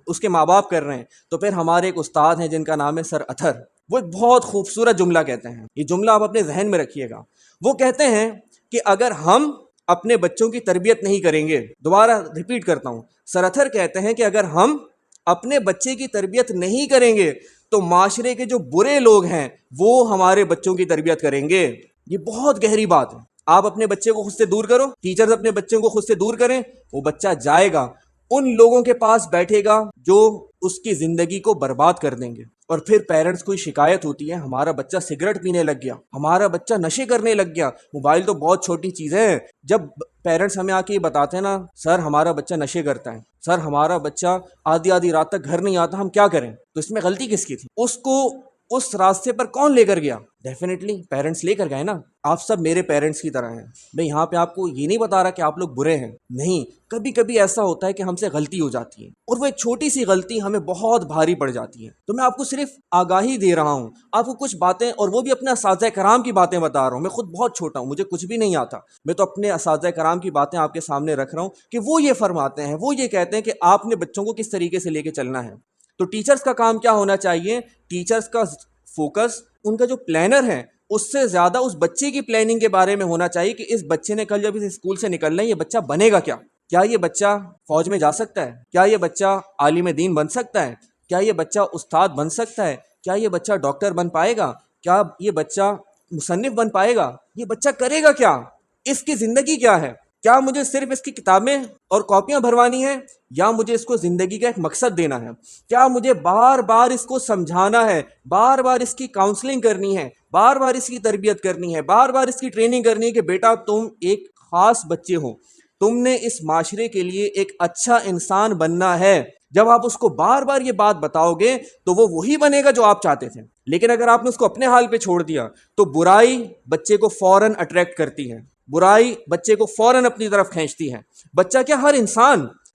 اس کے ماں باپ کر رہے ہیں، تو پھر ہمارے ایک استاد ہیں جن کا نام ہے سر اطہر، وہ ایک بہت خوبصورت جملہ کہتے ہیں، یہ جملہ آپ اپنے ذہن میں رکھیے گا۔ وہ کہتے ہیں کہ اگر ہم اپنے بچوں کی تربیت نہیں کریں گے، دوبارہ ریپیٹ کرتا ہوں، سر اطہر کہتے ہیں کہ اگر ہم اپنے بچے کی تربیت نہیں کریں گے تو معاشرے کے جو برے لوگ ہیں وہ ہمارے بچوں کی تربیت کریں گے۔ یہ بہت گہری بات ہے۔ آپ اپنے بچے کو خود سے دور کرو، ٹیچرز اپنے بچوں کو خود سے دور کریں، وہ بچہ جائے گا ان لوگوں کے پاس بیٹھے گا جو اس کی زندگی کو برباد کر دیں گے۔ اور پھر پیرنٹس کو شکایت ہوتی ہے ہمارا بچہ سگریٹ پینے لگ گیا، ہمارا بچہ نشے کرنے لگ گیا۔ موبائل تو بہت چھوٹی چیز ہے، جب پیرنٹس ہمیں آ کے یہ بتاتے ہیں نا، سر ہمارا بچہ نشے کرتا ہے، سر ہمارا بچہ آدھی رات تک گھر نہیں آتا، ہم کیا کریں؟ تو اس میں غلطی کس کی تھی؟ اس کو اس راستے پر کون لے کر گیا؟ ڈیفینیٹلی پیرنٹس لے کر گئے نا۔ آپ سب میرے پیرنٹس کی طرح ہیں، میں یہاں پہ آپ کو یہ نہیں بتا رہا کہ آپ لوگ برے ہیں، نہیں، کبھی کبھی ایسا ہوتا ہے کہ ہم سے غلطی ہو جاتی ہے اور وہ ایک چھوٹی سی غلطی ہمیں بہت بھاری پڑ جاتی ہے۔ تو میں آپ کو صرف آگاہی دے رہا ہوں، آپ کو کچھ باتیں، اور وہ بھی اپنے اساتذہ کرام کی باتیں بتا رہا ہوں۔ میں خود بہت چھوٹا ہوں، مجھے کچھ بھی نہیں آتا، میں تو اپنے اساتذہ کرام کی باتیں آپ کے سامنے رکھ رہا ہوں کہ وہ یہ فرماتے ہیں، وہ یہ کہتے ہیں کہ آپ نے بچوں کو کس طریقے سے لے کے چلنا ہے۔ تو ٹیچرز کا کام کیا ہونا چاہیے؟ ٹیچرز کا فوکس، ان کا جو پلانر ہے اس سے زیادہ اس بچے کی پلاننگ کے بارے میں ہونا چاہیے کہ اس بچے نے کل جب اس اسکول سے نکلنا ہے یہ بچہ بنے گا کیا؟ کیا یہ بچہ فوج میں جا سکتا ہے؟ کیا یہ بچہ عالم دین بن سکتا ہے؟ کیا یہ بچہ استاد بن سکتا ہے؟ کیا یہ بچہ ڈاکٹر بن پائے گا؟ کیا یہ بچہ مصنف بن پائے گا؟ یہ بچہ کرے گا کیا؟ اس کی زندگی کیا ہے؟ کیا مجھے صرف اس کی کتابیں اور کاپیاں بھروانی ہیں یا مجھے اس کو زندگی کا ایک مقصد دینا ہے؟ کیا مجھے بار بار اس کو سمجھانا ہے، بار بار اس کی کاؤنسلنگ کرنی ہے، بار بار اس کی تربیت کرنی ہے، بار بار اس کی ٹریننگ کرنی ہے کہ بیٹا تم ایک خاص بچے ہو، تم نے اس معاشرے کے لیے ایک اچھا انسان بننا ہے؟ جب آپ اس کو بار بار یہ بات بتاؤ گے تو وہ وہی بنے گا جو آپ چاہتے تھے. لیکن اگر آپ نے اس کو اپنے حال پہ چھوڑ دیا تو برائی بچے کو فوراً اٹریکٹ کرتی ہے، برائی بچے کو فوراً اپنی طرف کھینچتی ہے. بچہ کیا، ہر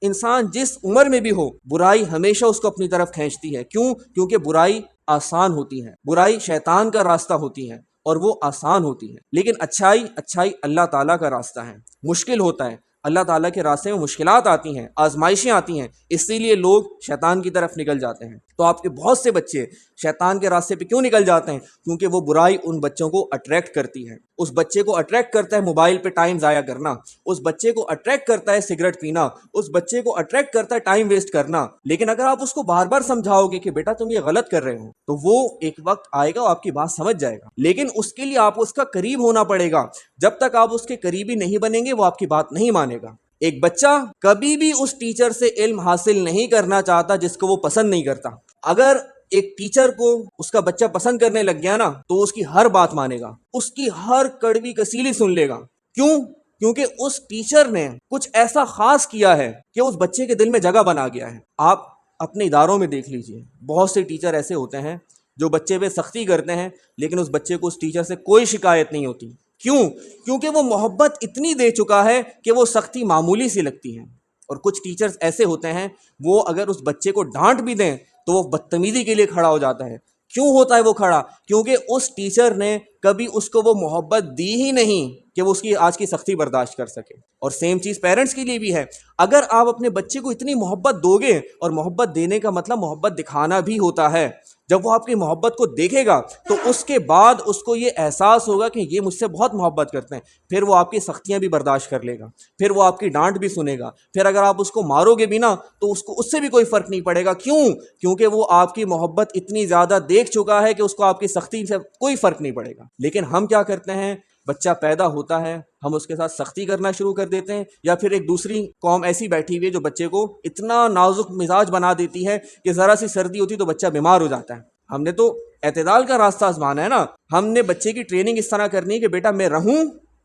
انسان جس عمر میں بھی ہو، برائی ہمیشہ اس کو اپنی طرف کھینچتی ہے. کیوں؟ کیونکہ برائی آسان ہوتی ہے، برائی شیطان کا راستہ ہوتی ہے اور وہ آسان ہوتی ہے. لیکن اچھائی اللہ تعالیٰ کا راستہ ہے، مشکل ہوتا ہے. اللہ تعالیٰ کے راستے میں مشکلات آتی ہیں، آزمائشیں آتی ہیں، اسی لیے لوگ شیطان کی طرف نکل جاتے ہیں. تو آپ کے بہت سے بچے شیطان کے راستے پہ کیوں نکل جاتے ہیں؟ کیونکہ وہ برائی ان بچوں کو اٹریکٹ کرتی ہے. اس بچے کو اٹریکٹ کرتا ہے موبائل پہ ٹائم ضائع کرنا، اس بچے کو اٹریکٹ کرتا ہے سگریٹ پینا، اس بچے کو اٹریکٹ کرتا ہے ٹائم ویسٹ کرنا. لیکن اگر آپ اس کو بار بار سمجھاؤ گے کہ بیٹا تم یہ غلط کر رہے ہو تو وہ ایک وقت آئے گا اور آپ کی بات سمجھ جائے گا. لیکن اس کے لیے آپ اس کا قریب ہونا پڑے گا. جب تک آپ اس کے قریبی نہیں بنیں گے وہ آپ کی بات نہیں مانے گا. ایک بچہ کبھی بھی اس ٹیچر سے علم حاصل نہیں کرنا چاہتا جس کو وہ پسند نہیں کرتا. اگر ایک ٹیچر کو اس کا بچہ پسند کرنے لگ گیا نا تو اس کی ہر بات مانے گا، اس کی ہر کڑوی کسیلی سن لے گا. کیوں؟ کیونکہ اس ٹیچر نے کچھ ایسا خاص کیا ہے کہ اس بچے کے دل میں جگہ بنا گیا ہے. آپ اپنے اداروں میں دیکھ لیجئے، بہت سے ٹیچر ایسے ہوتے ہیں جو بچے پہ سختی کرتے ہیں لیکن اس بچے کو اس ٹیچر سے کوئی شکایت نہیں ہوتی. کیوں؟ کیونکہ وہ محبت اتنی دے چکا ہے کہ وہ سختی معمولی سی لگتی ہے. اور کچھ ٹیچرز ایسے ہوتے ہیں وہ اگر اس بچے کو ڈانٹ بھی دیں تو وہ بدتمیزی کے لیے کھڑا ہو جاتا ہے. کیوں ہوتا ہے وہ کھڑا؟ کیونکہ اس ٹیچر نے کبھی اس کو وہ محبت دی ہی نہیں کہ وہ اس کی آج کی سختی برداشت کر سکے. اور سیم چیز پیرنٹس کے لیے بھی ہے. اگر آپ اپنے بچے کو اتنی محبت دو گے، اور محبت دینے کا مطلب محبت دکھانا بھی ہوتا ہے، جب وہ آپ کی محبت کو دیکھے گا تو اس کے بعد اس کو یہ احساس ہوگا کہ یہ مجھ سے بہت محبت کرتے ہیں، پھر وہ آپ کی سختیاں بھی برداشت کر لے گا، پھر وہ آپ کی ڈانٹ بھی سنے گا. پھر اگر آپ اس کو مارو گے بھی نا تو اس سے بھی کوئی فرق نہیں پڑے گا. کیوں؟ کیونکہ وہ آپ کی محبت اتنی زیادہ دیکھ چکا ہے کہ اس کو آپ کی سختی سے کوئی فرق نہیں پڑے گا. لیکن ہم کیا کرتے ہیں، بچہ پیدا ہوتا ہے ہم اس کے ساتھ سختی کرنا شروع کر دیتے ہیں، یا پھر ایک دوسری قوم ایسی بیٹھی ہوئی ہے جو بچے کو اتنا نازک مزاج بنا دیتی ہے کہ ذرا سی سردی ہوتی تو بچہ بیمار ہو جاتا ہے. ہم نے تو اعتدال کا راستہ آزمانا ہے نا. ہم نے بچے کی ٹریننگ اس طرح کرنی ہے کہ بیٹا میں رہوں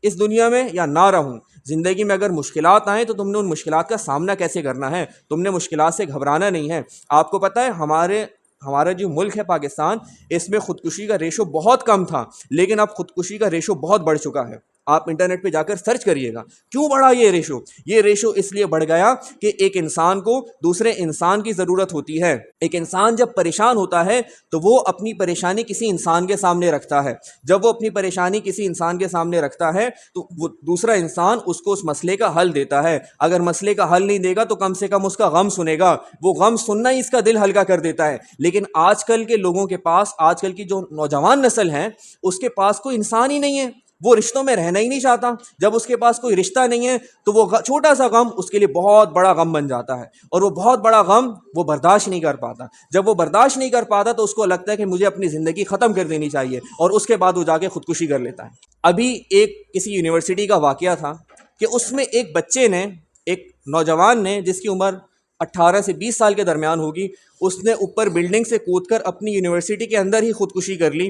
اس دنیا میں یا نہ رہوں، زندگی میں اگر مشکلات آئیں تو تم نے ان مشکلات کا سامنا کیسے کرنا ہے، تم نے مشکلات سے گھبرانا نہیں ہے. آپ کو پتہ ہے ہمارا جو ملک ہے پاکستان، اس میں خودکشی کا ریشو بہت کم تھا لیکن اب خودکشی کا ریشو بہت بڑھ چکا ہے. آپ انٹرنیٹ پہ جا کر سرچ کریے گا کیوں بڑھا یہ ریشو اس لیے بڑھ گیا کہ ایک انسان کو دوسرے انسان کی ضرورت ہوتی ہے. ایک انسان جب پریشان ہوتا ہے تو وہ اپنی پریشانی کسی انسان کے سامنے رکھتا ہے. جب وہ اپنی پریشانی کسی انسان کے سامنے رکھتا ہے تو وہ دوسرا انسان اس کو اس مسئلے کا حل دیتا ہے. اگر مسئلے کا حل نہیں دے گا تو کم سے کم اس کا غم سنے گا، وہ غم سننا ہی اس کا دل ہلکا کر دیتا ہے. لیکن آج کل کے لوگوں کے پاس، آج کل کی جو نوجوان نسل ہے اس کے پاس کوئی انسان ہی نہیں ہے، وہ رشتوں میں رہنا ہی نہیں چاہتا. جب اس کے پاس کوئی رشتہ نہیں ہے تو وہ چھوٹا سا غم اس کے لیے بہت بڑا غم بن جاتا ہے، اور وہ بہت بڑا غم وہ برداشت نہیں کر پاتا. جب وہ برداشت نہیں کر پاتا تو اس کو لگتا ہے کہ مجھے اپنی زندگی ختم کر دینی چاہیے، اور اس کے بعد وہ جا کے خودکشی کر لیتا ہے. ابھی ایک کسی یونیورسٹی کا واقعہ تھا کہ اس میں ایک بچے نے، ایک نوجوان نے جس کی عمر 18 سے 20 سال کے درمیان ہوگی، اس نے اوپر بلڈنگ سے کود کر اپنی یونیورسٹی کے اندر ہی خودکشی کر لی.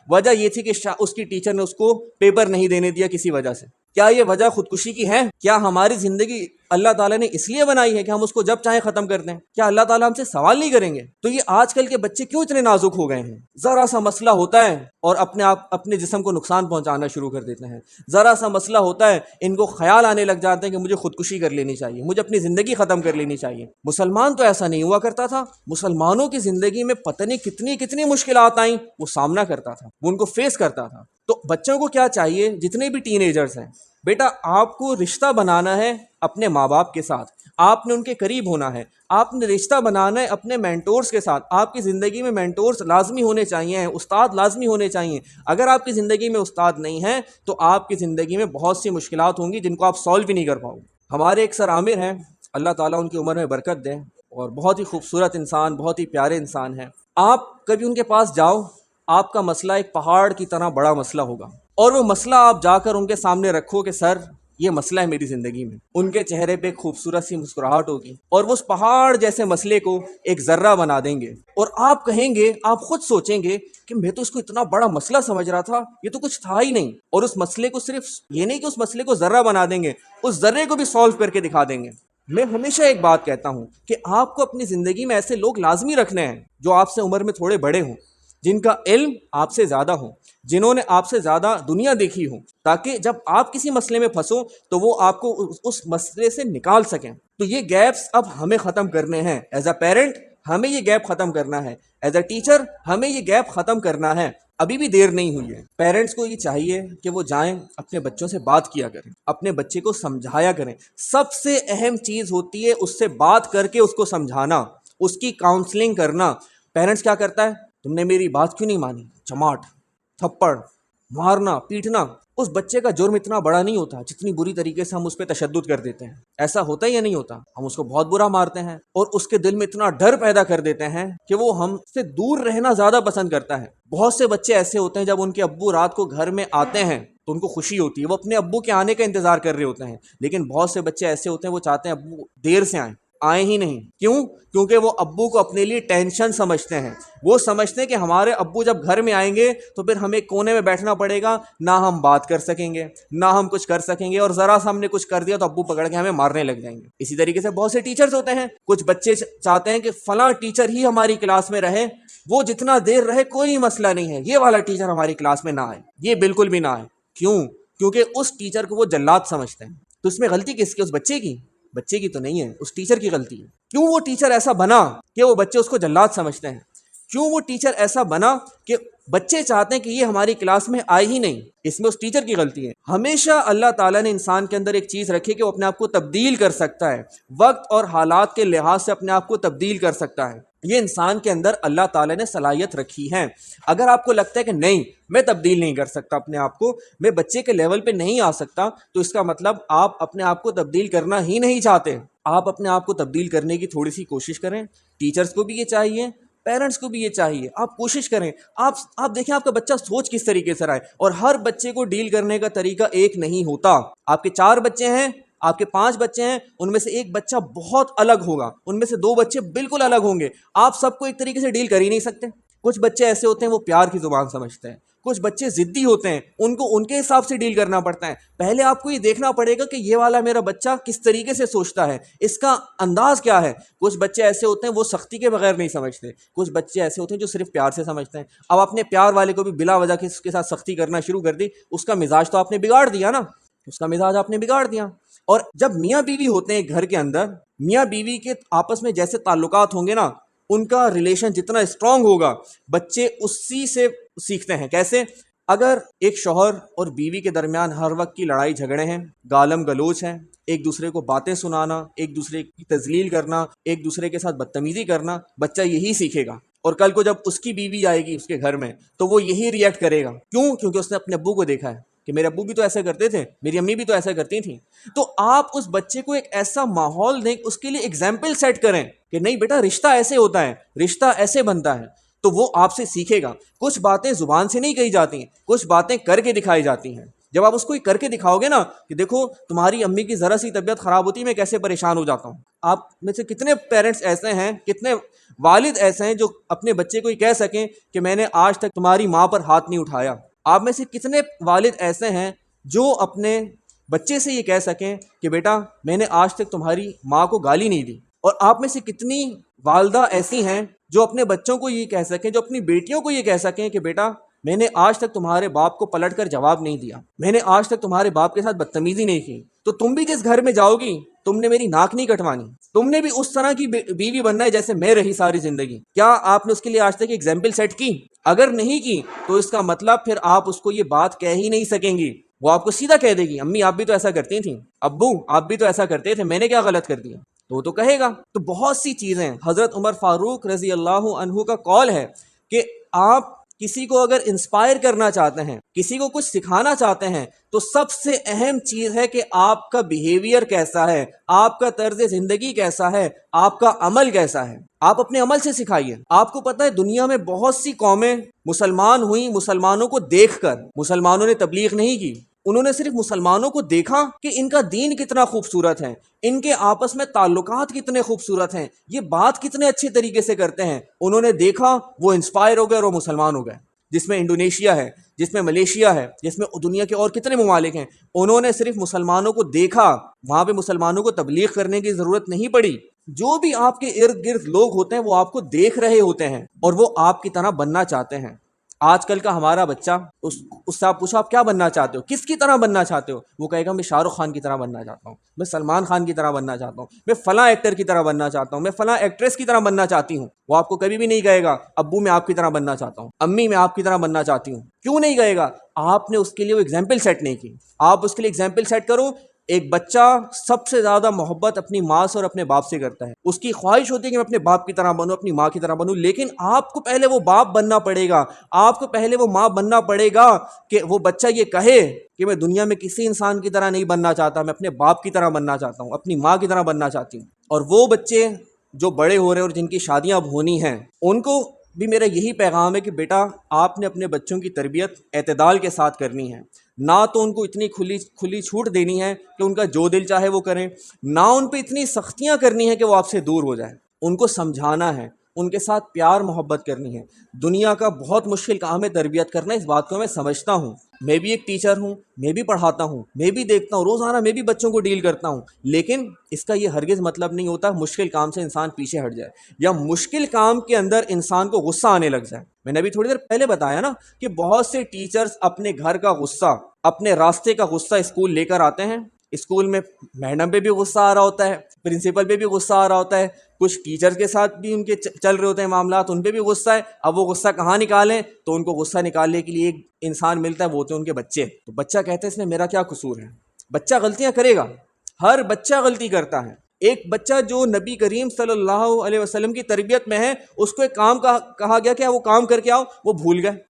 وجہ یہ تھی کہ اس کی ٹیچر نے اس کو پیپر نہیں دینے دیا کسی وجہ سے. کیا یہ وجہ خودکشی کی ہے؟ کیا ہماری زندگی اللہ تعالیٰ نے اس لیے بنائی ہے کہ ہم اس کو جب چاہیں ختم کر دیں؟ کیا اللہ تعالیٰ ہم سے سوال نہیں کریں گے؟ تو یہ آج کل کے بچے کیوں اتنے نازک ہو گئے ہیں؟ ذرا سا مسئلہ ہوتا ہے اور اپنے جسم کو نقصان پہنچانا شروع کر دیتے ہیں. ذرا سا مسئلہ ہوتا ہے ان کو خیال آنے لگ جاتے ہیں کہ مجھے خودکشی کر لینی چاہیے، مجھے اپنی زندگی ختم کر لینی چاہیے. مسلمان تو ایسا نہیں ہوا کرتا تھا. مسلمانوں کی زندگی میں پتہ نہیں کتنی مشکلات آئیں، وہ سامنا کرتا تھا، وہ ان کو فیس کرتا تھا. تو بچوں کو کیا چاہیے، جتنے بھی ٹین ایجرز ہیں، بیٹا آپ کو رشتہ بنانا ہے اپنے ماں باپ کے ساتھ، آپ نے ان کے قریب ہونا ہے. آپ نے رشتہ بنانا ہے اپنے مینٹورز کے ساتھ. آپ کی زندگی میں مینٹورز لازمی ہونے چاہیے، استاد لازمی ہونے چاہیے. اگر آپ کی زندگی میں استاد نہیں ہیں تو آپ کی زندگی میں بہت سی مشکلات ہوں گی جن کو آپ سولو بھی نہیں کر پاؤ گے. ہمارے ایک سر عامر ہیں، اللہ تعالیٰ ان کی عمر میں برکت دے، اور بہت ہی خوبصورت انسان، بہت ہی پیارے انسان ہیں. آپ کبھی ان کے پاس جاؤ، آپ کا مسئلہ ایک پہاڑ کی طرح بڑا مسئلہ ہوگا، اور وہ مسئلہ آپ جا کر ان کے سامنے رکھو کہ سر یہ مسئلہ ہے میری زندگی میں. ان کے چہرے پہ ایک خوبصورت سی مسکراہٹ ہوگی اور وہ اس پہاڑ جیسے مسئلے کو ایک ذرہ بنا دیں گے, اور آپ کہیں گے, آپ خود سوچیں گے کہ میں تو اس کو اتنا بڑا مسئلہ سمجھ رہا تھا, یہ تو کچھ تھا ہی نہیں. اور اس مسئلے کو صرف یہ نہیں کہ اس مسئلے کو ذرہ بنا دیں گے, اس ذرے کو بھی سولو کر کے دکھا دیں گے. میں ہمیشہ ایک بات کہتا ہوں کہ آپ کو اپنی زندگی میں ایسے لوگ لازمی رکھنے ہیں جو آپ سے عمر میں تھوڑے بڑے ہوں, جن کا علم آپ سے زیادہ ہو, جنہوں نے آپ سے زیادہ دنیا دیکھی ہو, تاکہ جب آپ کسی مسئلے میں پھنسو تو وہ آپ کو اس مسئلے سے نکال سکیں. تو یہ گیپس اب ہمیں ختم کرنے ہیں. ایز اے پیرنٹ ہمیں یہ گیپ ختم کرنا ہے, ایز اے ٹیچر ہمیں یہ گیپ ختم کرنا ہے. ابھی بھی دیر نہیں ہوئی ہے. پیرنٹس کو یہ چاہیے کہ وہ جائیں اپنے بچوں سے بات کیا کریں, اپنے بچے کو سمجھایا کریں. سب سے اہم چیز ہوتی ہے اس سے بات کر کے اس کو سمجھانا, اس کی کاؤنسلنگ کرنا. پیرنٹس کیا کرتا ہے, تم نے میری بات کیوں نہیں مانی, چماٹ, تھپڑ, مارنا, پیٹنا. اس بچے کا جرم اتنا بڑا نہیں ہوتا جتنی بری طریقے سے ہم اس پہ تشدد کر دیتے ہیں. ایسا ہوتا ہے یا نہیں ہوتا؟ ہم اس کو بہت برا مارتے ہیں اور اس کے دل میں اتنا ڈر پیدا کر دیتے ہیں کہ وہ ہم سے دور رہنا زیادہ پسند کرتا ہے. بہت سے بچے ایسے ہوتے ہیں جب ان کے ابو رات کو گھر میں آتے ہیں تو ان کو خوشی ہوتی ہے, وہ اپنے ابو کے آنے کا انتظار کر رہے ہوتے ہیں. لیکن بہت سے بچے ایسے ہوتے ہیں وہ چاہتے ہیں ابو دیر سے آئیں ہی نہیں. کیوں؟ کیونکہ وہ ابو کو اپنے لیے ٹینشن سمجھتے ہیں. وہ سمجھتے ہیں کہ ہمارے ابو جب گھر میں آئیں گے تو پھر ہمیں کونے میں بیٹھنا پڑے گا, نہ ہم بات کر سکیں گے, نہ ہم کچھ کر سکیں گے, اور ذرا سا ہم نے کچھ کر دیا تو ابو پکڑ کے ہمیں مارنے لگ جائیں گے. اسی طریقے سے بہت سے ٹیچرز ہوتے ہیں, کچھ بچے چاہتے ہیں کہ فلاں ٹیچر ہی ہماری کلاس میں رہے, وہ جتنا دیر رہے کوئی مسئلہ نہیں ہے, یہ والا ٹیچر ہماری کلاس میں نہ آئے, یہ بالکل بھی نہ آئے. کیوں؟ کیونکہ اس ٹیچر کو وہ جلاد سمجھتے ہیں. تو اس میں غلطی کس کی؟ اس بچے کی. بچے کی تو نہیں ہے, اس ٹیچر کی غلطی ہے. کیوں وہ ٹیچر ایسا بنا کہ وہ بچے اس کو جلاد سمجھتے ہیں؟ کیوں وہ ٹیچر ایسا بنا کہ بچے چاہتے ہیں کہ یہ ہماری کلاس میں آئے ہی نہیں؟ اس میں اس ٹیچر کی غلطی ہے. ہمیشہ اللہ تعالیٰ نے انسان کے اندر ایک چیز رکھی کہ وہ اپنے آپ کو تبدیل کر سکتا ہے, وقت اور حالات کے لحاظ سے اپنے آپ کو تبدیل کر سکتا ہے. یہ انسان کے اندر اللہ تعالیٰ نے صلاحیت رکھی ہے. اگر آپ کو لگتا ہے کہ نہیں میں تبدیل نہیں کر سکتا اپنے آپ کو, میں بچے کے لیول پہ نہیں آ سکتا, تو اس کا مطلب آپ اپنے آپ کو تبدیل کرنا ہی نہیں چاہتے. آپ اپنے آپ کو تبدیل کرنے کی تھوڑی سی کوشش کریں. ٹیچرز کو بھی یہ چاہیے, پیرنٹس کو بھی یہ چاہیے, آپ کوشش کریں. آپ دیکھیں آپ کا بچہ سوچ کس طریقے سے رہا ہے, اور ہر بچے کو ڈیل کرنے کا طریقہ ایک نہیں ہوتا. آپ کے 4 بچے ہیں, آپ کے 5 بچے ہیں, ان میں سے ایک بچہ بہت الگ ہوگا, ان میں سے 2 بچے بالکل الگ ہوں گے. آپ سب کو ایک طریقے سے ڈیل کر ہی نہیں سکتے. کچھ بچے ایسے ہوتے ہیں وہ پیار کی زبان سمجھتے ہیں, کچھ بچے ضدی ہوتے ہیں, ان کو ان کے حساب سے ڈیل کرنا پڑتا ہے. پہلے آپ کو یہ دیکھنا پڑے گا کہ یہ والا میرا بچہ کس طریقے سے سوچتا ہے, اس کا انداز کیا ہے. کچھ بچے ایسے ہوتے ہیں وہ سختی کے بغیر نہیں سمجھتے, کچھ بچے ایسے ہوتے ہیں جو صرف پیار سے سمجھتے ہیں. اب آپ نے پیار والے کو بھی بلا وجہ اس کے ساتھ سختی کرنا شروع کر دی, اس کا مزاج تو آپ نے بگاڑ دیا نا, اس کا مزاج آپ نے بگاڑ دیا. اور جب میاں بیوی ہوتے ہیں گھر کے اندر, میاں بیوی کے آپس میں جیسے تعلقات ہوں گے نا, ان کا ریلیشن جتنا اسٹرانگ ہوگا بچے اسی سے سیکھتے ہیں. کیسے؟ اگر ایک شوہر اور بیوی کے درمیان ہر وقت کی لڑائی جھگڑے ہیں, گالم گلوچ ہیں, ایک دوسرے کو باتیں سنانا, ایک دوسرے کی تذلیل کرنا, ایک دوسرے کے ساتھ بدتمیزی کرنا, بچہ یہی سیکھے گا. اور کل کو جب اس کی بیوی آئے گی اس کے گھر میں تو وہ یہی ریئیکٹ کرے گا. کیوں؟ کیونکہ اس نے اپنے ابو کو دیکھا ہے کہ میرے ابو بھی تو ایسا کرتے تھے, میری امی بھی تو ایسا کرتی تھیں. تو آپ اس بچے کو ایک ایسا ماحول دیں, اس کے لیے ایگزامپل سیٹ کریں کہ نہیں بیٹا رشتہ ایسے ہوتا ہے, رشتہ ایسے بنتا ہے, تو وہ آپ سے سیکھے گا. کچھ باتیں زبان سے نہیں کہی جاتی ہیں, کچھ باتیں کر کے دکھائی جاتی ہیں. جب آپ اس کو کر کے دکھاؤ گے نا کہ دیکھو تمہاری امی کی ذرا سی طبیعت خراب ہوتی ہے میں کیسے پریشان ہو جاتا ہوں. آپ میں سے کتنے پیرنٹس ایسے ہیں, کتنے والد ایسے ہیں جو اپنے بچے کو یہ کہہ سکیں کہ میں نے آج تک تمہاری ماں پر ہاتھ نہیں اٹھایا. آپ میں سے کتنے والد ایسے ہیں جو اپنے بچے سے یہ کہہ سکیں کہ بیٹا میں نے آج تک تمہاری ماں کو گالی نہیں دی. اور آپ میں سے کتنی والدہ ایسی ہیں جو اپنے بچوں کو یہ کہہ سکیں, جو اپنی بیٹیوں کو یہ کہہ سکیں کہ بیٹا میں نے آج تک تمہارے باپ کو پلٹ کر جواب نہیں دیا, میں نے آج تک تمہارے باپ کے ساتھ بدتمیزی نہیں کی. تو تم بھی جس گھر میں جاؤ گی تم نے میری ناک نہیں کٹوانی, تم نے بھی اس طرح کی بیوی بننا ہے جیسے میں رہی ساری زندگی. کیا آپ نے اس کے لیے آج تک ایگزامپل سیٹ کی؟ اگر نہیں کی تو اس کا مطلب پھر آپ اس کو یہ بات کہہ ہی نہیں سکیں گی. وہ آپ کو سیدھا کہہ دے گی امی آپ بھی تو ایسا کرتی تھیں, ابو آپ بھی تو ایسا کرتے تھے, میں نے کیا غلط کر دیا؟ تو وہ تو کہے گا. تو بہت سی چیزیں, حضرت عمر فاروق رضی اللہ عنہ کا قول ہے کہ آپ کسی کو اگر انسپائر کرنا چاہتے ہیں, کسی کو کچھ سکھانا چاہتے ہیں, تو سب سے اہم چیز ہے کہ آپ کا بیہیویئر کیسا ہے, آپ کا طرز زندگی کیسا ہے, آپ کا عمل کیسا ہے. آپ اپنے عمل سے سکھائیے. آپ کو پتہ ہے دنیا میں بہت سی قومیں مسلمان ہوئیں مسلمانوں کو دیکھ کر, مسلمانوں نے تبلیغ نہیں کی, انہوں نے صرف مسلمانوں کو دیکھا کہ ان کا دین کتنا خوبصورت ہے، ان کے آپس میں تعلقات کتنے خوبصورت ہیں، یہ بات کتنے اچھے طریقے سے کرتے ہیں، انہوں نے دیکھا، وہ انسپائر ہو گئے اور وہ مسلمان ہو گئے، جس میں انڈونیشیا ہے، جس میں ملیشیا ہے، جس میں دنیا کے اور کتنے ممالک ہیں۔ انہوں نے صرف مسلمانوں کو دیکھا، وہاں پہ مسلمانوں کو تبلیغ کرنے کی ضرورت نہیں پڑی۔ جو بھی آپ کے ارد گرد لوگ ہوتے ہیں وہ آپ کو دیکھ رہے ہوتے ہیں اور وہ آپ کی طرح بننا چاہتے ہیں۔ آج کل کا ہمارا بچہ، اس سے آپ پوچھو آپ کیا بننا چاہتے ہو، کس کی طرح بننا چاہتے ہو، وہ کہے گا میں شاہ رخ خان کی طرح بننا چاہتا ہوں، میں سلمان خان کی طرح بننا چاہتا ہوں، میں فلاں ایکٹر کی طرح بننا چاہتا ہوں، میں فلاں ایکٹریس کی طرح بننا چاہتی ہوں۔ وہ آپ کو کبھی بھی نہیں کہے گا ابو میں آپ کی طرح بننا چاہتا ہوں، امی میں آپ کی طرح بننا چاہتی ہوں۔ کیوں نہیں کہے گا؟ آپ نے اس کے لیے وہ ایگزامپل سیٹ نہیں کی۔ آپ اس کے لیے ایگزامپل سیٹ کرو۔ ایک بچہ سب سے زیادہ محبت اپنی ماں سے اور اپنے باپ سے کرتا ہے، اس کی خواہش ہوتی ہے کہ میں اپنے باپ کی طرح بنوں، اپنی ماں کی طرح بنوں، لیکن آپ کو پہلے وہ باپ بننا پڑے گا، آپ کو پہلے وہ ماں بننا پڑے گا کہ وہ بچہ یہ کہے کہ میں دنیا میں کسی انسان کی طرح نہیں بننا چاہتا، میں اپنے باپ کی طرح بننا چاہتا ہوں، اپنی ماں کی طرح بننا چاہتی ہوں۔ اور وہ بچے جو بڑے ہو رہے ہیں اور جن کی شادیاں اب ہونی ہیں، ان کو بھی میرا یہی پیغام ہے کہ بیٹا آپ نے اپنے بچوں کی تربیت اعتدال کے ساتھ کرنی ہے، نہ تو ان کو اتنی کھلی چھوٹ دینی ہے کہ ان کا جو دل چاہے وہ کریں، نہ ان پہ اتنی سختیاں کرنی ہے کہ وہ آپ سے دور ہو جائیں۔ ان کو سمجھانا ہے، ان کے ساتھ پیار محبت کرنی ہے۔ دنیا کا بہت مشکل کام ہے تربیت کرنا، اس بات کو میں سمجھتا ہوں، میں بھی ایک ٹیچر ہوں، میں بھی پڑھاتا ہوں، میں بھی دیکھتا ہوں، روزانہ میں بھی بچوں کو ڈیل کرتا ہوں، لیکن اس کا یہ ہرگز مطلب نہیں ہوتا مشکل کام سے انسان پیچھے ہٹ جائے یا مشکل کام کے اندر انسان کو غصہ آنے لگ جائے۔ میں نے ابھی تھوڑی دیر پہلے بتایا نا کہ بہت سے ٹیچرز اپنے گھر کا غصہ، اپنے راستے کا غصہ اسکول لے کر آتے ہیں۔ اسکول میں میڈم پہ بھی غصہ آ رہا ہوتا ہے، پرنسپل پہ بھی غصہ آ رہا ہوتا ہے، کچھ ٹیچر کے ساتھ بھی ان کے چل رہے ہوتے ہیں معاملات، ان پہ بھی غصہ ہے۔ اب وہ غصہ کہاں نکالیں؟ تو ان کو غصہ نکالنے کے لیے ایک انسان ملتا ہے، وہ ہوتے ہیں ان کے بچے۔ تو بچہ کہتا ہے اس میں میرا کیا قصور ہے؟ بچہ غلطیاں کرے گا، ہر بچہ غلطی کرتا ہے۔ ایک بچہ جو نبی کریم صلی اللہ علیہ وسلم کی تربیت میں ہے، اس کو ایک کام کہا گیا کہ وہ کام کر کے آؤ، وہ بھول گئے۔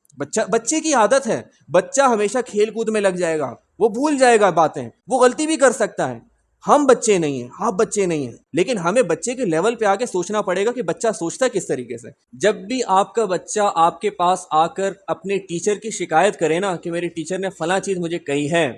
بچے کی عادت ہے، بچہ ہمیشہ کھیل کود میں لگ جائے گا، وہ بھول جائے گا باتیں، وہ غلطی بھی کر سکتا ہے۔ ہم بچے نہیں ہیں، آپ بچے نہیں ہیں، لیکن ہمیں بچے کے لیول پہ آگے سوچنا پڑے گا کہ بچہ سوچتا ہے کس طریقے سے۔ جب بھی آپ کا بچہ آپ کے پاس آ کر اپنے ٹیچر کی شکایت کرے نا کہ میرے ٹیچر نے فلاں چیز مجھے کہی ہے،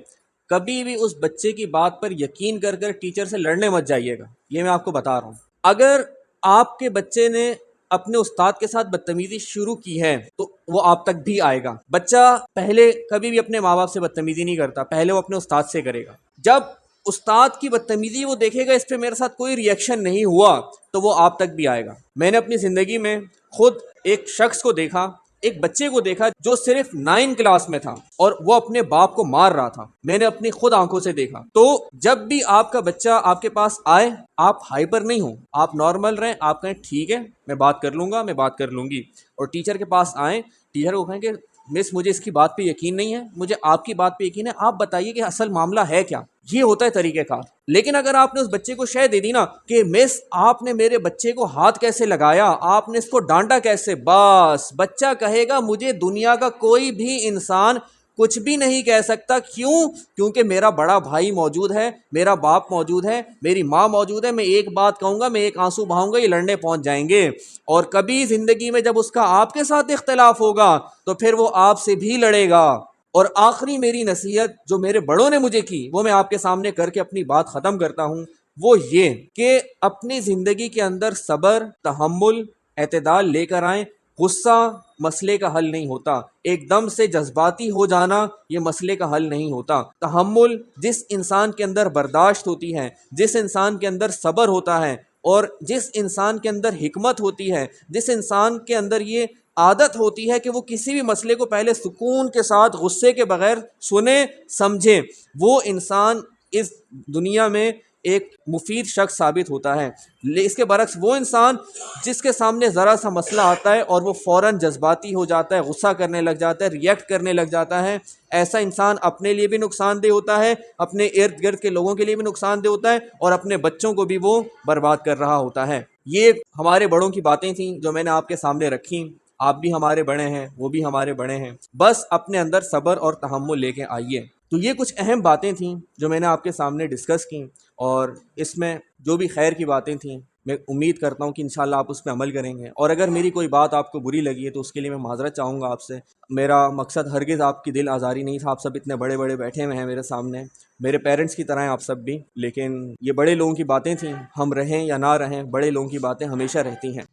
کبھی بھی اس بچے کی بات پر یقین کر کر ٹیچر سے لڑنے مت جائیے گا، یہ میں آپ کو بتا رہا ہوں۔ اگر آپ کے بچے نے اپنے استاد کے ساتھ بدتمیزی شروع کی ہے تو وہ آپ تک بھی آئے گا۔ بچہ پہلے کبھی بھی اپنے ماں باپ سے بدتمیزی نہیں کرتا، پہلے وہ اپنے استاد سے کرے گا۔ جب استاد کی بدتمیزی وہ دیکھے گا اس پہ میرے ساتھ کوئی ریئیکشن نہیں ہوا تو وہ آپ تک بھی آئے گا۔ میں نے اپنی زندگی میں خود ایک شخص کو دیکھا، ایک بچے کو دیکھا جو صرف 9 کلاس میں تھا اور وہ اپنے باپ کو مار رہا تھا، میں نے اپنی خود آنکھوں سے دیکھا۔ تو جب بھی آپ کا بچہ آپ کے پاس آئے، آپ ہائپر نہیں ہوں، آپ نارمل رہیں، آپ کہیں ٹھیک ہے میں بات کر لوں گا، میں بات کر لوں گی۔ اور ٹیچر کے پاس آئیں، ٹیچر کو کہیں کہ مس مجھے اس کی بات پہ یقین نہیں ہے، مجھے آپ کی بات پہ یقین ہے، آپ بتائیے کہ اصل معاملہ ہے کیا۔ یہ ہوتا ہے طریقہ کار۔ لیکن اگر آپ نے اس بچے کو شے دے دی نا کہ مس آپ نے میرے بچے کو ہاتھ کیسے لگایا، آپ نے اس کو ڈانٹا کیسے، بس بچہ کہے گا مجھے دنیا کا کوئی بھی انسان کچھ بھی نہیں کہہ سکتا۔ کیوں؟ کیونکہ میرا بڑا بھائی موجود ہے، میرا باپ موجود ہے، میری ماں موجود ہے، میں ایک بات کہوں گا، میں ایک آنسو بہاؤں گا، یہ لڑنے پہنچ جائیں گے۔ اور کبھی زندگی میں جب اس کا آپ کے ساتھ اختلاف ہوگا تو پھر وہ آپ سے بھی لڑے گا۔ اور آخری میری نصیحت جو میرے بڑوں نے مجھے کی، وہ میں آپ کے سامنے کر کے اپنی بات ختم کرتا ہوں، وہ یہ کہ اپنی زندگی کے اندر صبر، تحمل، اعتدال لے کر آئیں۔ غصہ مسئلے کا حل نہیں ہوتا، ایک دم سے جذباتی ہو جانا یہ مسئلے کا حل نہیں ہوتا۔ تحمل، جس انسان کے اندر برداشت ہوتی ہے، جس انسان کے اندر صبر ہوتا ہے، اور جس انسان کے اندر حکمت ہوتی ہے، جس انسان کے اندر یہ عادت ہوتی ہے کہ وہ کسی بھی مسئلے کو پہلے سکون کے ساتھ غصے کے بغیر سنے سمجھے، وہ انسان اس دنیا میں ایک مفید شخص ثابت ہوتا ہے۔ اس کے برعکس وہ انسان جس کے سامنے ذرا سا مسئلہ آتا ہے اور وہ فوراً جذباتی ہو جاتا ہے، غصہ کرنے لگ جاتا ہے، ریئیکٹ کرنے لگ جاتا ہے، ایسا انسان اپنے لیے بھی نقصان دہ ہوتا ہے، اپنے ارد گرد کے لوگوں کے لیے بھی نقصان دہ ہوتا ہے، اور اپنے بچوں کو بھی وہ برباد کر رہا ہوتا ہے۔ یہ ہمارے بڑوں کی باتیں تھیں جو میں نے آپ کے سامنے رکھی۔ آپ بھی ہمارے بڑے ہیں، وہ بھی ہمارے بڑے ہیں، بس اپنے اندر صبر اور تحمل لے کے آئیے۔ تو یہ کچھ اہم باتیں تھیں جو میں نے آپ کے سامنے ڈسکس کی، اور اس میں جو بھی خیر کی باتیں تھیں میں امید کرتا ہوں کہ انشاءاللہ آپ اس پہ عمل کریں گے، اور اگر میری کوئی بات آپ کو بری لگی ہے تو اس کے لیے میں معذرت چاہوں گا آپ سے۔ میرا مقصد ہرگز آپ کی دل آزاری نہیں تھا، آپ سب اتنے بڑے بڑے بیٹھے ہوئے ہیں میرے سامنے، میرے پیرنٹس کی طرح ہیں آپ سب بھی، لیکن یہ بڑے لوگوں کی باتیں تھیں، ہم رہیں یا نہ رہیں بڑے لوگوں کی باتیں ہمیشہ رہتی ہیں۔